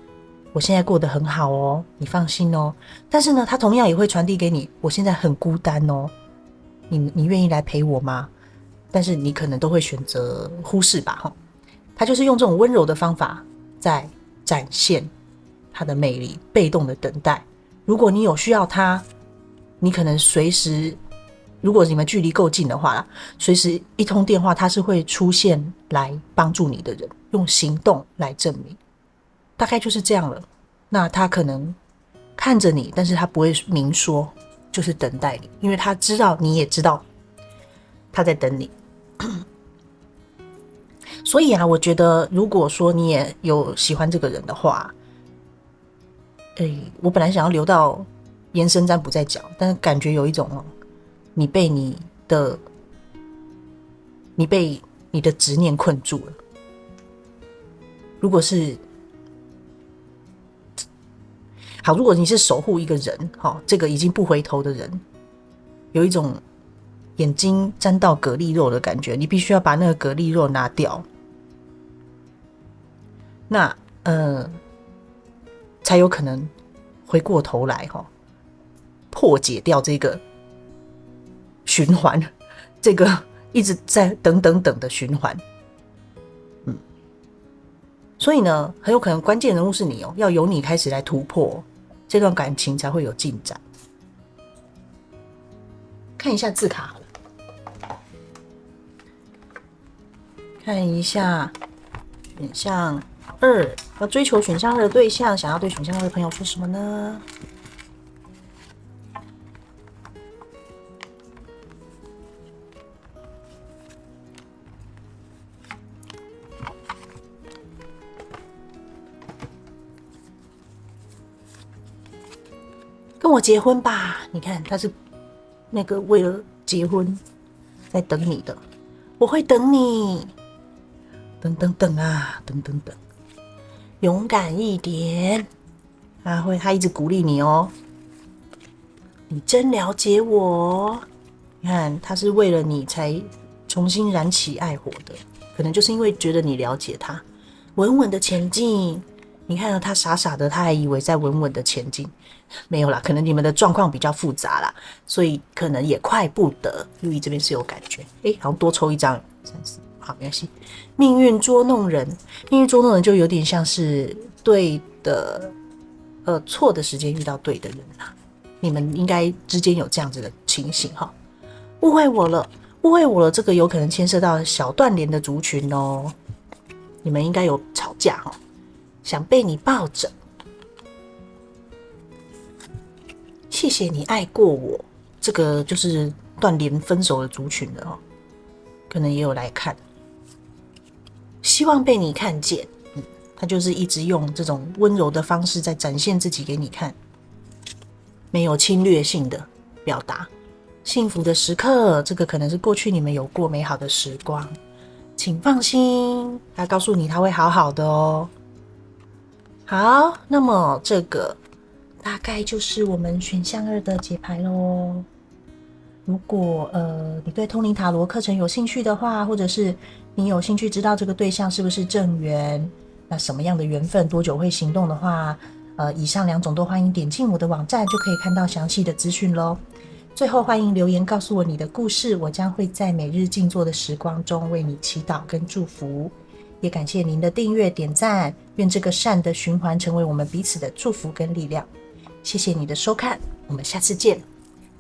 我现在过得很好哦，你放心哦。但是呢，他同样也会传递给你，我现在很孤单哦，你愿意来陪我吗？但是你可能都会选择忽视吧。他就是用这种温柔的方法在展现他的魅力，被动的等待。如果你有需要他，你可能随时如果你们距离够近的话啦，随时一通电话他是会出现来帮助你的人，用行动来证明，大概就是这样了。那他可能看着你，但是他不会明说，就是等待你，因为他知道你也知道他在等你。所以啊，我觉得如果说你也有喜欢这个人的话，我本来想要留到延伸占卜再讲，但是感觉有一种你被你的执念困住了。如果是好，如果你是守护一个人，这个已经不回头的人，有一种眼睛沾到蛤蜊肉的感觉，你必须要把那个蛤蜊肉拿掉，那才有可能回过头来破解掉这个循环，这个一直在等等等的循环。所以呢，很有可能关键人物是你要由你开始来突破这段感情才会有进展。看一下字卡好了，看一下选项2，要追求选项2的对象，想要对选项2的朋友说什么呢？跟我结婚吧！你看，他是那个为了结婚在等你的，我会等你，等等等啊，等等等，勇敢一点。他一直鼓励你哦，你真了解我。你看，他是为了你才重新燃起爱火的，可能就是因为觉得你了解他，稳稳的前进。你看他傻傻的，他还以为在稳稳的前进，没有啦，可能你们的状况比较复杂啦，所以可能也快不得。路易这边是有感觉，好像多抽一张，3、4，好，没关系。命运捉弄人，命运捉弄人就有点像是对的，错的时间遇到对的人啦。你们应该之间有这样子的情形哈。误会我了，误会我了，这个有可能牵涉到小断联的族群哦。你们应该有吵架哈。想被你抱着，谢谢你爱过我，这个就是断联分手的族群的可能也有来看，希望被你看见，他就是一直用这种温柔的方式在展现自己给你看，没有侵略性的表达。幸福的时刻，这个可能是过去你们有过美好的时光，请放心，他告诉你他会好好的哦。好，那么这个大概就是我们选项2的解牌咯。如果你对通灵塔罗课程有兴趣的话，或者是你有兴趣知道这个对象是不是正缘，那什么样的缘分，多久会行动的话，以上2种都欢迎点进我的网站，就可以看到详细的资讯咯。最后欢迎留言告诉我你的故事，我将会在每日静坐的时光中为你祈祷跟祝福。也感谢您的订阅点赞，愿这个善的循环成为我们彼此的祝福跟力量。谢谢你的收看，我们下次见，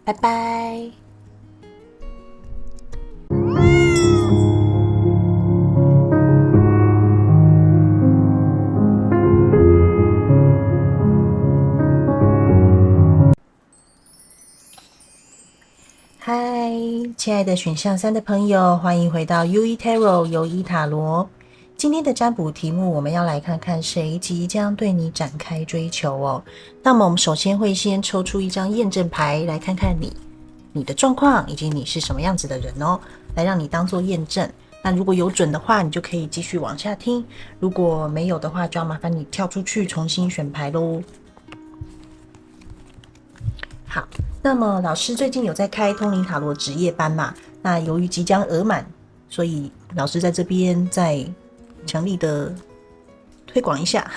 拜拜。嗨，亲爱的选项3的朋友，欢迎回到 UE Tarot 尤伊塔罗。今天的占卜题目，我们要来看看谁即将对你展开追求哦。那么我们首先会先抽出一张验证牌，来看看你的状况以及你是什么样子的人哦，来让你当做验证。那如果有准的话，你就可以继续往下听；如果没有的话，就要麻烦你跳出去重新选牌咯。好，那么老师最近有在开通灵塔罗职业班嘛？那由于即将额满，所以老师在这边再强力的推广一下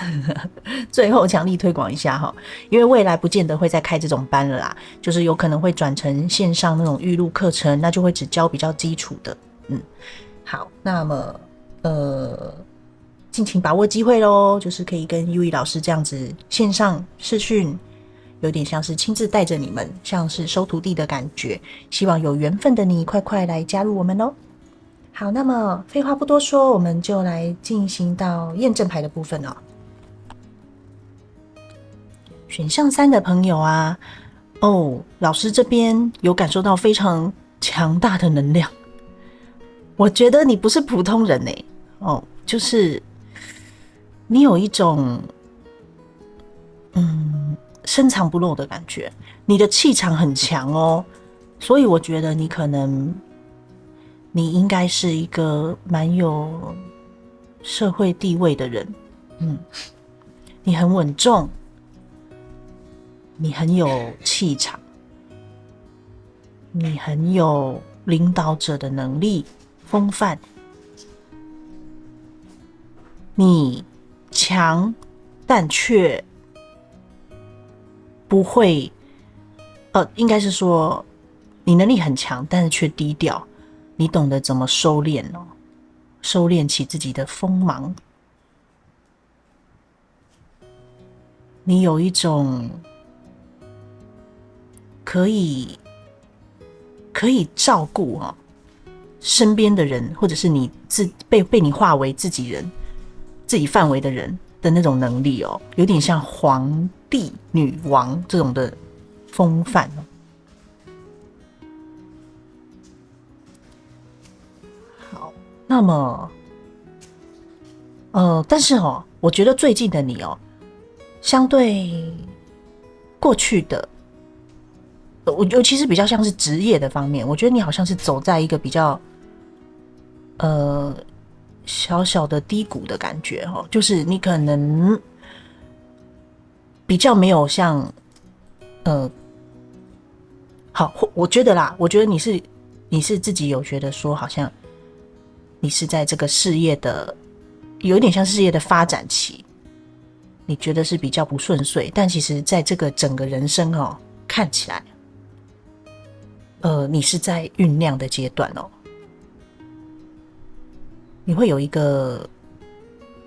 最后强力推广一下哈，因为未来不见得会再开这种班了啦，就是有可能会转成线上那种预录课程，那就会只教比较基础的。好，那么尽情把握机会咯，就是可以跟 UE 老师这样子线上视讯有点像是亲自带着你们，像是收徒弟的感觉。希望有缘分的你快快来加入我们哦。好，那么废话不多说，我们就来进行到验证牌的部分哦。选项3的朋友啊，老师这边有感受到非常强大的能量。我觉得你不是普通人就是你有一种深藏不露的感觉，你的气场很强哦，所以我觉得你应该是一个蛮有社会地位的人，你很稳重，你很有气场，你很有领导者的能力风范，你强但却不会应该是说你能力很强，但是却低调，你懂得怎么收敛收敛起自己的锋芒。你有一种可以照顾身边的人，或者是你被你化为自己人、自己范围的人的那种能力有点像皇帝、女王这种的风范好，那么但是我觉得最近的你相对过去的，我尤其是比较像是职业的方面，我觉得你好像是走在一个比较小小的低谷的感觉就是你可能比较没有像好，我觉得你是自己有觉得说，好像你是在这个事业的有一点像事业的发展期，你觉得是比较不顺遂，但其实在这个整个人生看起来你是在酝酿的阶段你会有一个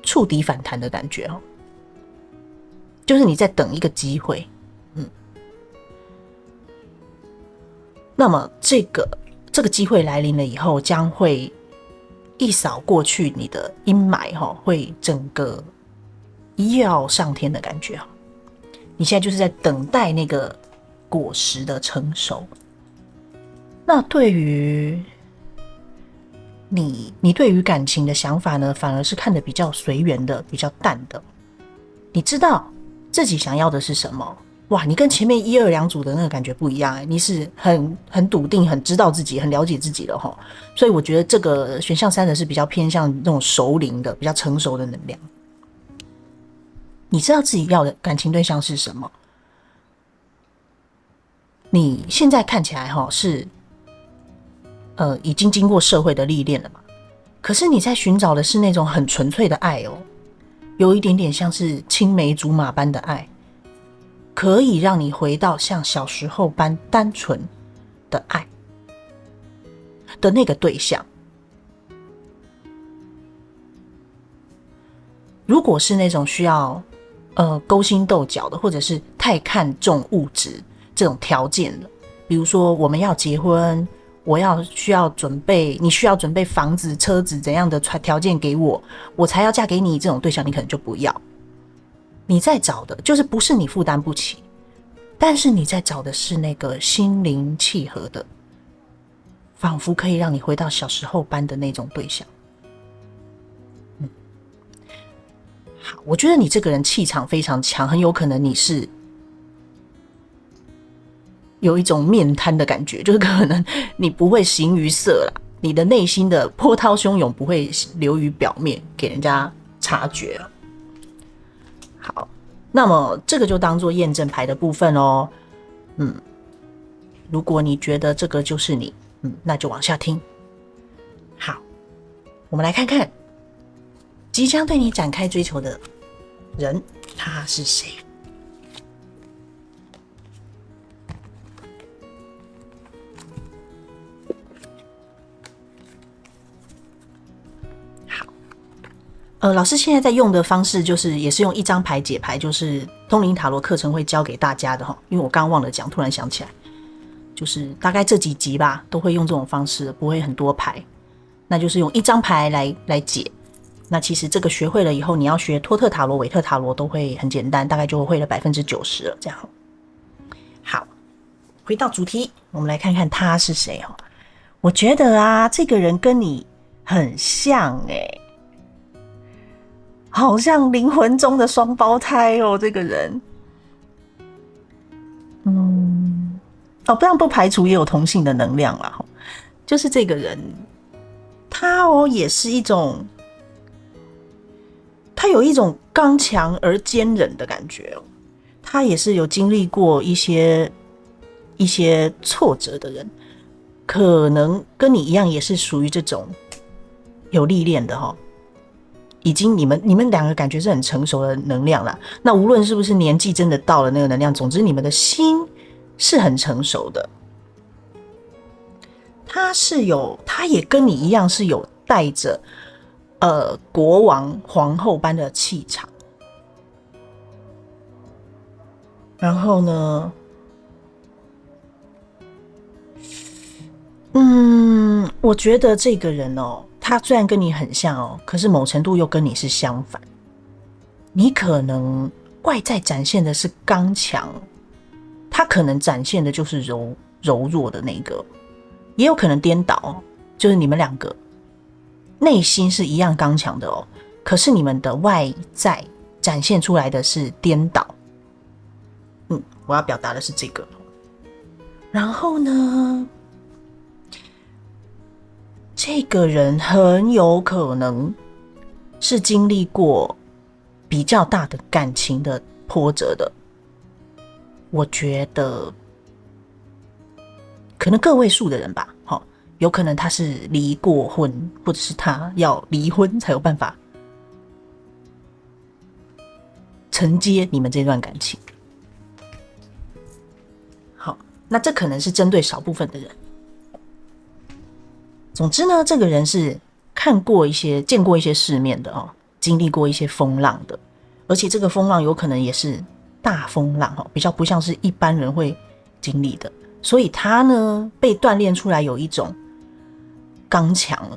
触底反弹的感觉就是你在等一个机会那么这个机会来临了以后，将会一扫过去你的阴霾会整个一跃上天的感觉你现在就是在等待那个果实的成熟。那对于你对于感情的想法呢，反而是看得比较随缘的，比较淡的。你知道自己想要的是什么？哇，你跟前面1、2两组的那个感觉不一样你是很笃定，很知道自己，很了解自己的所以我觉得这个选项3的是比较偏向那种熟龄的，比较成熟的能量。你知道自己要的感情对象是什么？你现在看起来是已经经过社会的历练了嘛？可是你在寻找的是那种很纯粹的爱有一点点像是青梅竹马般的爱，可以让你回到像小时候般单纯的爱的那个对象。如果是那种需要勾心斗角的，或者是太看重物质这种条件了，比如说我们要结婚，你需要准备房子、车子怎样的条件给我，我才要嫁给你，这种对象你可能就不要。你在找的就是不是你负担不起，但是你在找的是那个心灵契合的，仿佛可以让你回到小时候般的那种对象。好，我觉得你这个人气场非常强，很有可能你是有一种面瘫的感觉，就是可能你不会形于色啦，你的内心的波涛汹涌不会流于表面给人家察觉。好，那么这个就当做验证牌的部分如果你觉得这个就是你那就往下听。好，我们来看看即将对你展开追求的人他是谁。老师现在在用的方式就是也是用一张牌解牌，就是通灵塔罗课程会教给大家的哈，因为我刚刚忘了讲，突然想起来，就是大概这几集吧，都会用这种方式，不会很多牌，那就是用一张牌来解。那其实这个学会了以后，你要学托特塔罗、韦特塔罗都会很简单，大概就会了90%了，这样。好，回到主题，我们来看看他是谁哦。我觉得啊，这个人跟你很像好像灵魂中的双胞胎哦，这个人。当然不排除也有同性的能量啦。就是这个人，他也是一种，他有一种刚强而坚韧的感觉哦。他也是有经历过一些挫折的人，可能跟你一样，也是属于这种有历练的哈。已经你们两个感觉是很成熟的能量啦。那无论是不是年纪真的到了那个能量，总之你们的心是很成熟的。他也跟你一样是有带着国王皇后般的气场。然后呢，我觉得这个人他虽然跟你很像可是某程度又跟你是相反。你可能外在展现的是刚强，他可能展现的就是柔弱的那个，也有可能颠倒，就是你们两个内心是一样刚强的可是你们的外在展现出来的是颠倒。我要表达的是这个。然后呢，这个人很有可能是经历过比较大的感情的波折的。我觉得可能个位数的人吧，有可能他是离过婚，或者是他要离婚才有办法承接你们这段感情。好，那这可能是针对少部分的人。总之呢，这个人是见过一些世面的经历过一些风浪的，而且这个风浪有可能也是大风浪比较不像是一般人会经历的。所以他呢被锻炼出来有一种刚强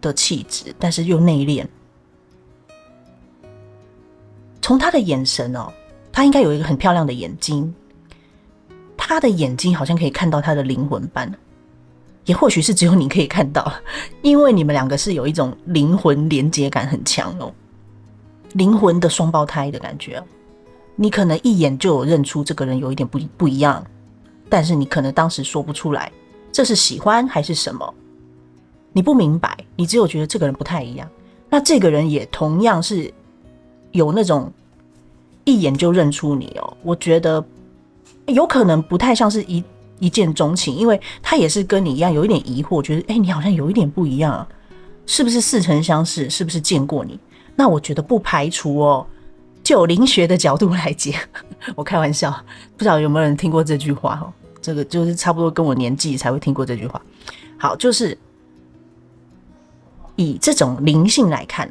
的气质，但是又内敛。从他的眼神他应该有一个很漂亮的眼睛，他的眼睛好像可以看到他的灵魂般，也或许是只有你可以看到，因为你们两个是有一种灵魂连结感很强灵魂的双胞胎的感觉。你可能一眼就有认出这个人有一点不一样，但是你可能当时说不出来这是喜欢还是什么，你不明白，你只有觉得这个人不太一样。那这个人也同样是有那种一眼就认出你我觉得有可能不太像是一见钟情，因为他也是跟你一样有一点疑惑，觉得你好像有一点不一样是不是似曾相识，是不是见过你。那我觉得不排除就灵学的角度来解我开玩笑，不知道有没有人听过这句话这个就是差不多跟我年纪才会听过这句话。好，就是以这种灵性来看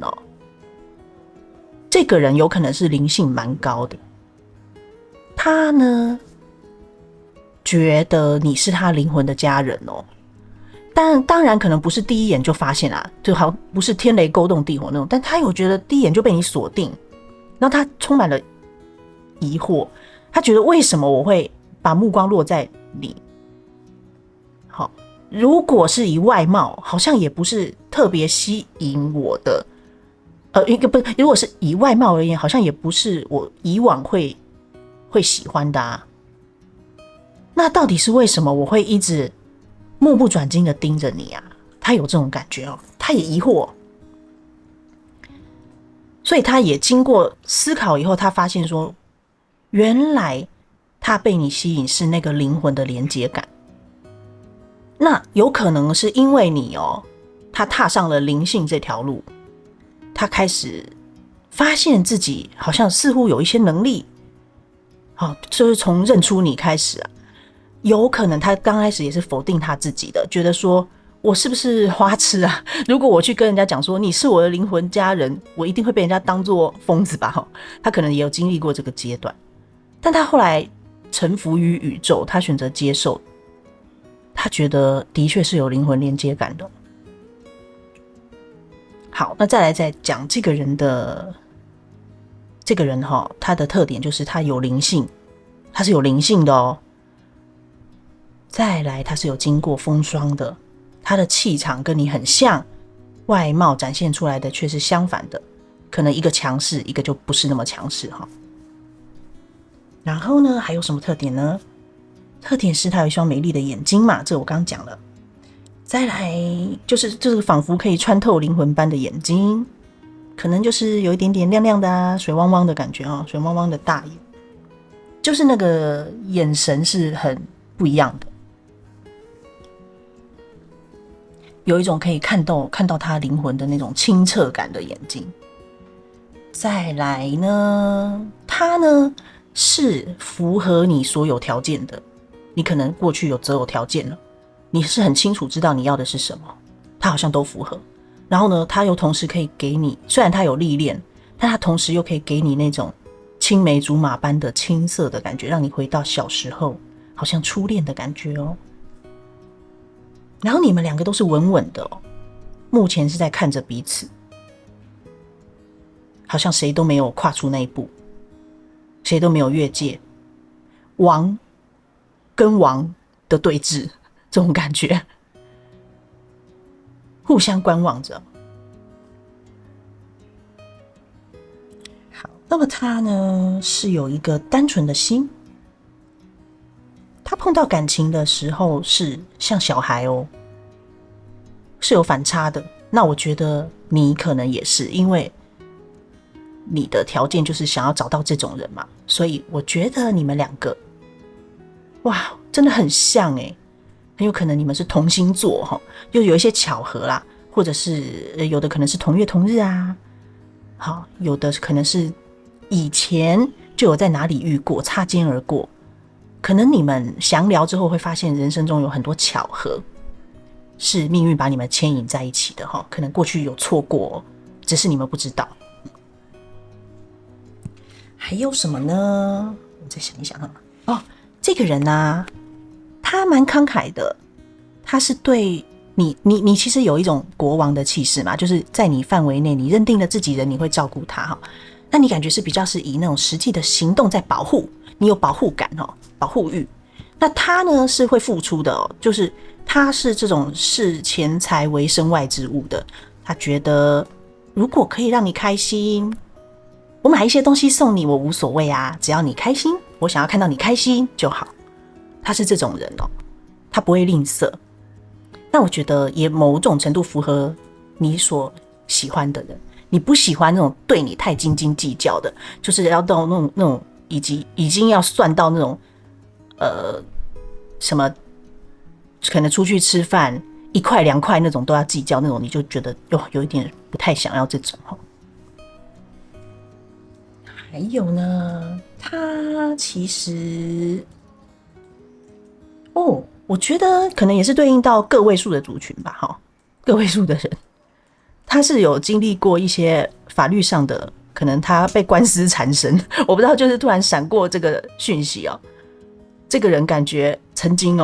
这个人有可能是灵性蛮高的，他呢觉得你是他灵魂的家人但当然可能不是第一眼就发现就好不是天雷勾动地火那种，但他有觉得第一眼就被你锁定，然后他充满了疑惑，他觉得为什么我会把目光落在你。好，如果是以外貌，好像也不是特别吸引我的如果是以外貌而言，好像也不是我以往会喜欢的那到底是为什么我会一直目不转睛的盯着你他有这种感觉他也疑惑，所以他也经过思考以后，他发现说，原来他被你吸引是那个灵魂的连结感。那有可能是因为你他踏上了灵性这条路，他开始发现自己好像似乎有一些能力就是从认出你开始有可能他刚开始也是否定他自己的，觉得说我是不是花痴啊？如果我去跟人家讲说你是我的灵魂家人，我一定会被人家当作疯子吧？他可能也有经历过这个阶段，但他后来臣服于宇宙，他选择接受，他觉得的确是有灵魂连接感的。好，那再来再讲这个人他的特点就是他有灵性，他是有灵性的哦。再来，他是有经过风霜的，他的气场跟你很像，外貌展现出来的却是相反的，可能一个强势，一个就不是那么强势哈。然后呢，还有什么特点呢？特点是他有一双美丽的眼睛嘛，这我刚刚讲了。再来就是这个仿佛可以穿透灵魂般的眼睛，可能就是有一点点亮亮的啊，水汪汪的感觉水汪汪的大眼，就是那个眼神是很不一样的，有一种可以看到他灵魂的那种清澈感的眼睛。再来呢，他呢是符合你所有条件的，你可能过去有择偶条件了，你是很清楚知道你要的是什么，他好像都符合。然后呢，他又同时可以给你，虽然他有历练，但他同时又可以给你那种青梅竹马般的青涩的感觉，让你回到小时候好像初恋的感觉哦。然后你们两个都是稳稳的哦，目前是在看着彼此，好像谁都没有跨出那一步，谁都没有越界，王跟王的对峙，这种感觉，互相观望着。好，那么他呢是有一个单纯的心，他碰到感情的时候是像小孩哦，是有反差的。那我觉得你可能也是，因为你的条件就是想要找到这种人嘛，所以我觉得你们两个，哇，真的很像欸，很有可能你们是同星座又有一些巧合啦，或者是有的可能是同月同日啊，好，有的可能是以前就有在哪里遇过，擦肩而过，可能你们详聊之后会发现人生中有很多巧合，是命运把你们牵引在一起的可能过去有错过，只是你们不知道。还有什么呢？我再想一想这个人啊，他蛮慷慨的，他是对你其实有一种国王的气势嘛，就是在你范围内，你认定了自己人，你会照顾他那你感觉是比较是以那种实际的行动在保护，你有保护感保护欲。那他呢是会付出的就是他是这种视钱财为身外之物的，他觉得如果可以让你开心，我买一些东西送你我无所谓啊，只要你开心，我想要看到你开心就好。他是这种人他不会吝啬。那我觉得也某种程度符合你所喜欢的人，你不喜欢那种对你太斤斤计较的，就是要到那种已经要算到那种什么可能出去吃饭1块2块那种都要计较那种，你就觉得有一点不太想要这种还有呢，他其实我觉得可能也是对应到个位数的族群吧个位数的人，他是有经历过一些法律上的，可能他被官司缠身，我不知道，就是突然闪过这个讯息这个人感觉曾经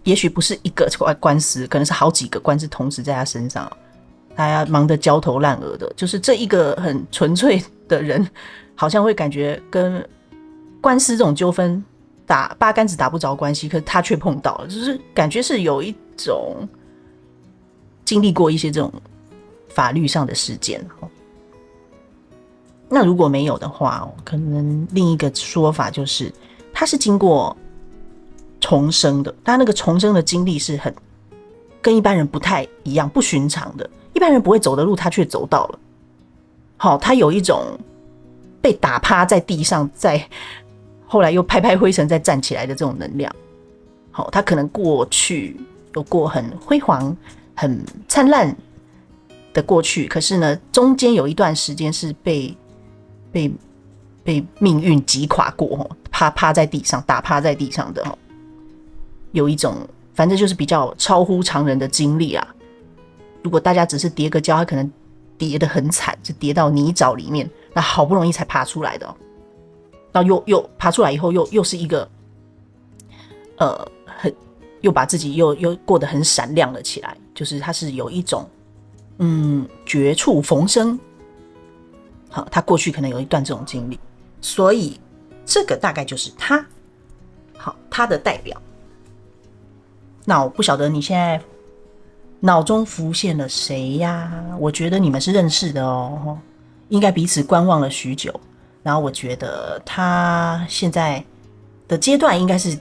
也许不是一个官司，可能是好几个官司同时在他身上他忙得焦头烂额的，就是这一个很纯粹的人，好像会感觉跟官司这种纠纷八竿子打不着关系，可是他却碰到了，就是感觉是有一种经历过一些这种法律上的事件那如果没有的话可能另一个说法就是他是经过重生的，他那个重生的经历是很跟一般人不太一样，不寻常的，一般人不会走的路他却走到了他有一种被打趴在地上，再后来又拍拍灰尘再站起来的这种能量他可能过去有过很辉煌很灿烂的过去，可是呢中间有一段时间是被命运击垮过趴在地上，打趴在地上的有一种反正就是比较超乎常人的经历啊。如果大家只是跌个跤，他可能跌得很惨，就跌到泥沼里面，那好不容易才爬出来的哦。然后又爬出来以后，又是一个又把自己又过得很闪亮了起来，就是他是有一种绝处逢生。好，他过去可能有一段这种经历，所以这个大概就是他，好，他的代表。那我不晓得你现在脑中浮现了谁呀？我觉得你们是认识的哦，应该彼此观望了许久。然后我觉得他现在的阶段应该是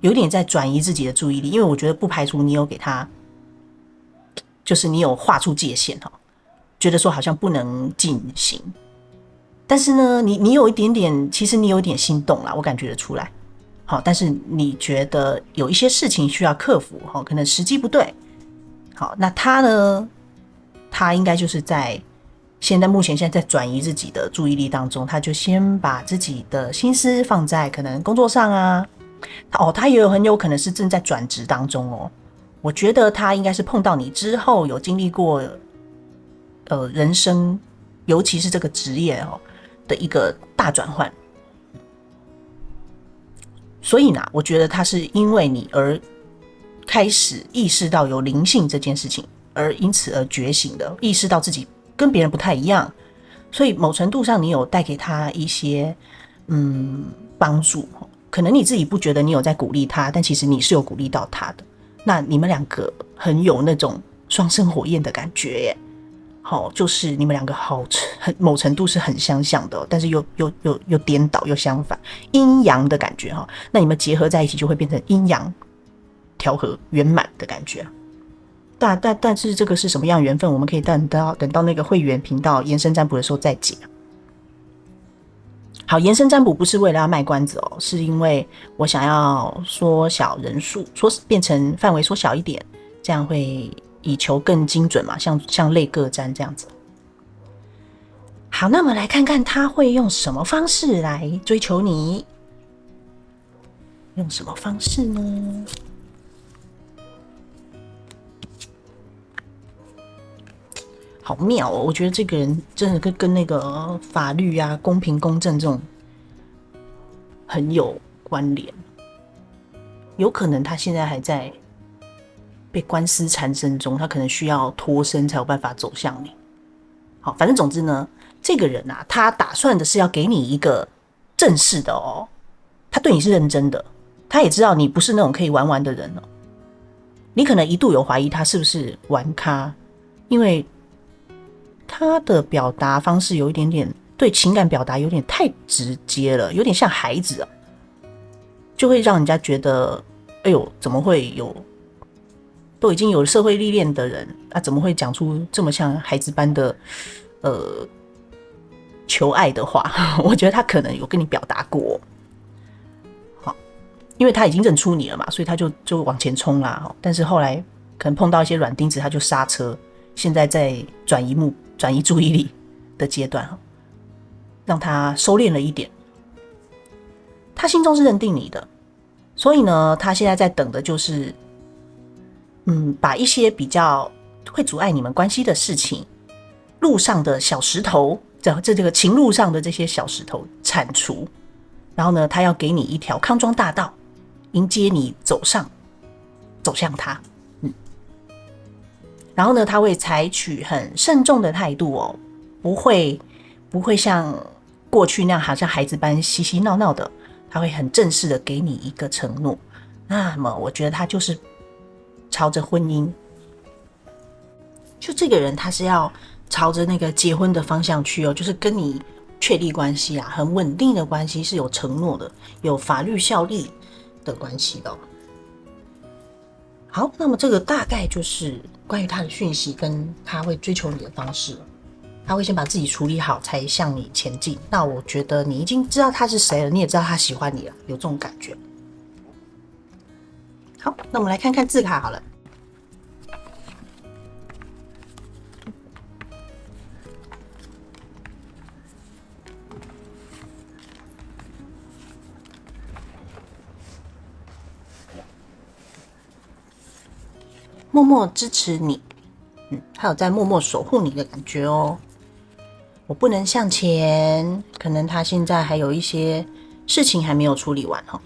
有点在转移自己的注意力，因为我觉得不排除你有给他，就是你有画出界限，觉得说好像不能进行，但是呢，你有一点点，其实你有一点心动啦，我感觉得出来。好，但是你觉得有一些事情需要克服，可能时机不对。好，那他呢？他应该就是在目前现在在转移自己的注意力当中，他就先把自己的心思放在可能工作上啊。他也很有可能是正在转职当中哦。我觉得他应该是碰到你之后有经历过人生，尤其是这个职业的一个大转换。所以呢，我觉得他是因为你而开始意识到有灵性这件事情，而因此而觉醒的，意识到自己跟别人不太一样。所以某程度上你有带给他一些帮助，可能你自己不觉得你有在鼓励他，但其实你是有鼓励到他的。那你们两个很有那种双生火焰的感觉耶。好，就是你们两个某程度是很相像的，但是又颠倒又相反，阴阳的感觉。那你们结合在一起就会变成阴阳调和圆满的感觉。但是这个是什么样的缘分，我们可以等到那个会员频道延伸占卜的时候再解。好，延伸占卜不是为了要卖关子哦，是因为我想要缩小人数，变成范围缩小一点，这样会以求更精准嘛，像类个占这样子。好，那么来看看他会用什么方式来追求你，用什么方式呢？好妙哦！我觉得这个人真的跟那个法律啊、公平公正这种很有关联。有可能他现在还在被官司缠身中，他可能需要脱身才有办法走向你。好，反正总之呢，这个人啊，他打算的是要给你一个正式的哦，他对你是认真的，他也知道你不是那种可以玩玩的人哦。你可能一度有怀疑他是不是玩咖，因为他的表达方式有一点点对情感表达有点太直接了，有点像孩子啊，就会让人家觉得，哎呦，怎么会有都已经有社会历练的人啊，怎么会讲出这么像孩子般的求爱的话？我觉得他可能有跟你表达过，好，因为他已经认出你了嘛，所以他就往前冲啦。但是后来可能碰到一些软钉子，他就刹车，现在在转移注意力的阶段，让他收敛了一点。他心中是认定你的，所以呢，他现在在等的就是把一些比较会阻碍你们关系的事情，路上的小石头，这个情路上的这些小石头铲除，然后呢，他要给你一条康庄大道，迎接你走向他。然后呢，他会采取很慎重的态度哦，不会像过去那样好像孩子般嬉嬉闹闹的，他会很正式的给你一个承诺。那么我觉得他就是朝着婚姻，就这个人他是要朝着那个结婚的方向去哦，就是跟你确立关系啊，很稳定的关系，是有承诺的，有法律效力的关系的哦。好，那么这个大概就是关于他的讯息跟他会追求你的方式。他会先把自己处理好才向你前进。那我觉得你已经知道他是谁了，你也知道他喜欢你了，有这种感觉。好，那我们来看看字卡好了。默默支持你，他有在默默守护你的感觉哦。我不能向前，可能他现在还有一些事情还没有处理完哦。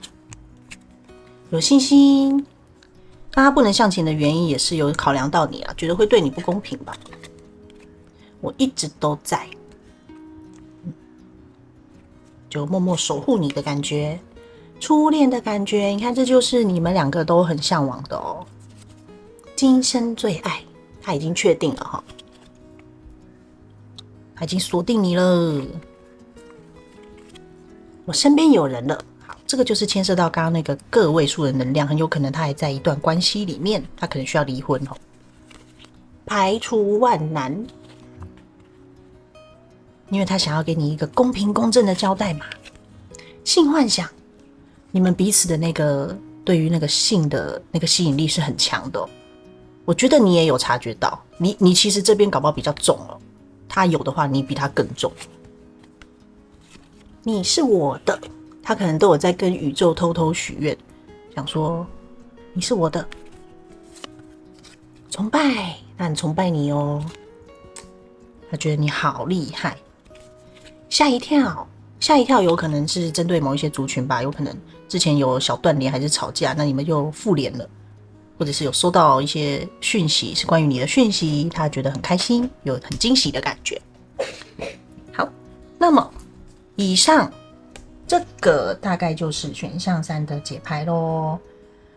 有信心，那他不能向前的原因也是有考量到你啊，觉得会对你不公平吧。我一直都在，就默默守护你的感觉，初恋的感觉，你看这就是你们两个都很向往的哦。今生最爱，他已经确定了哈，他已经锁定你了。我身边有人了，好，这个就是牵涉到刚刚那个个位数的能量，很有可能他还在一段关系里面，他可能需要离婚哦。排除万难，因为他想要给你一个公平公正的交代嘛。性幻想，你们彼此的那个对于那个性的那个吸引力是很强的哦。我觉得你也有察觉到，你其实这边搞不好比较重哦，他有的话你比他更重。你是我的，他可能都有在跟宇宙偷偷许愿，想说你是我的，崇拜，他很崇拜你哦，他觉得你好厉害。吓一跳，吓一跳，有可能是针对某一些族群吧，有可能之前有小断联还是吵架，那你们又复联了，或者是有收到一些讯息是关于你的讯息，他觉得很开心，有很惊喜的感觉。好，那么以上这个大概就是选项3的解牌咯。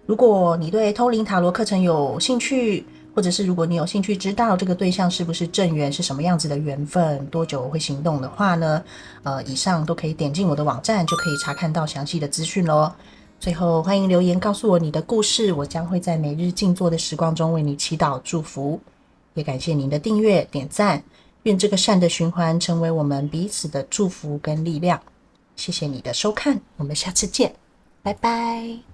如果你对通灵塔罗课程有兴趣，或者是如果你有兴趣知道这个对象是不是正缘，是什么样子的缘分，多久会行动的话呢，以上都可以点进我的网站，就可以查看到详细的资讯咯。最后欢迎留言告诉我你的故事，我将会在每日静坐的时光中为你祈祷祝福。也感谢您的订阅点赞，愿这个善的循环成为我们彼此的祝福跟力量。谢谢你的收看，我们下次见，拜拜。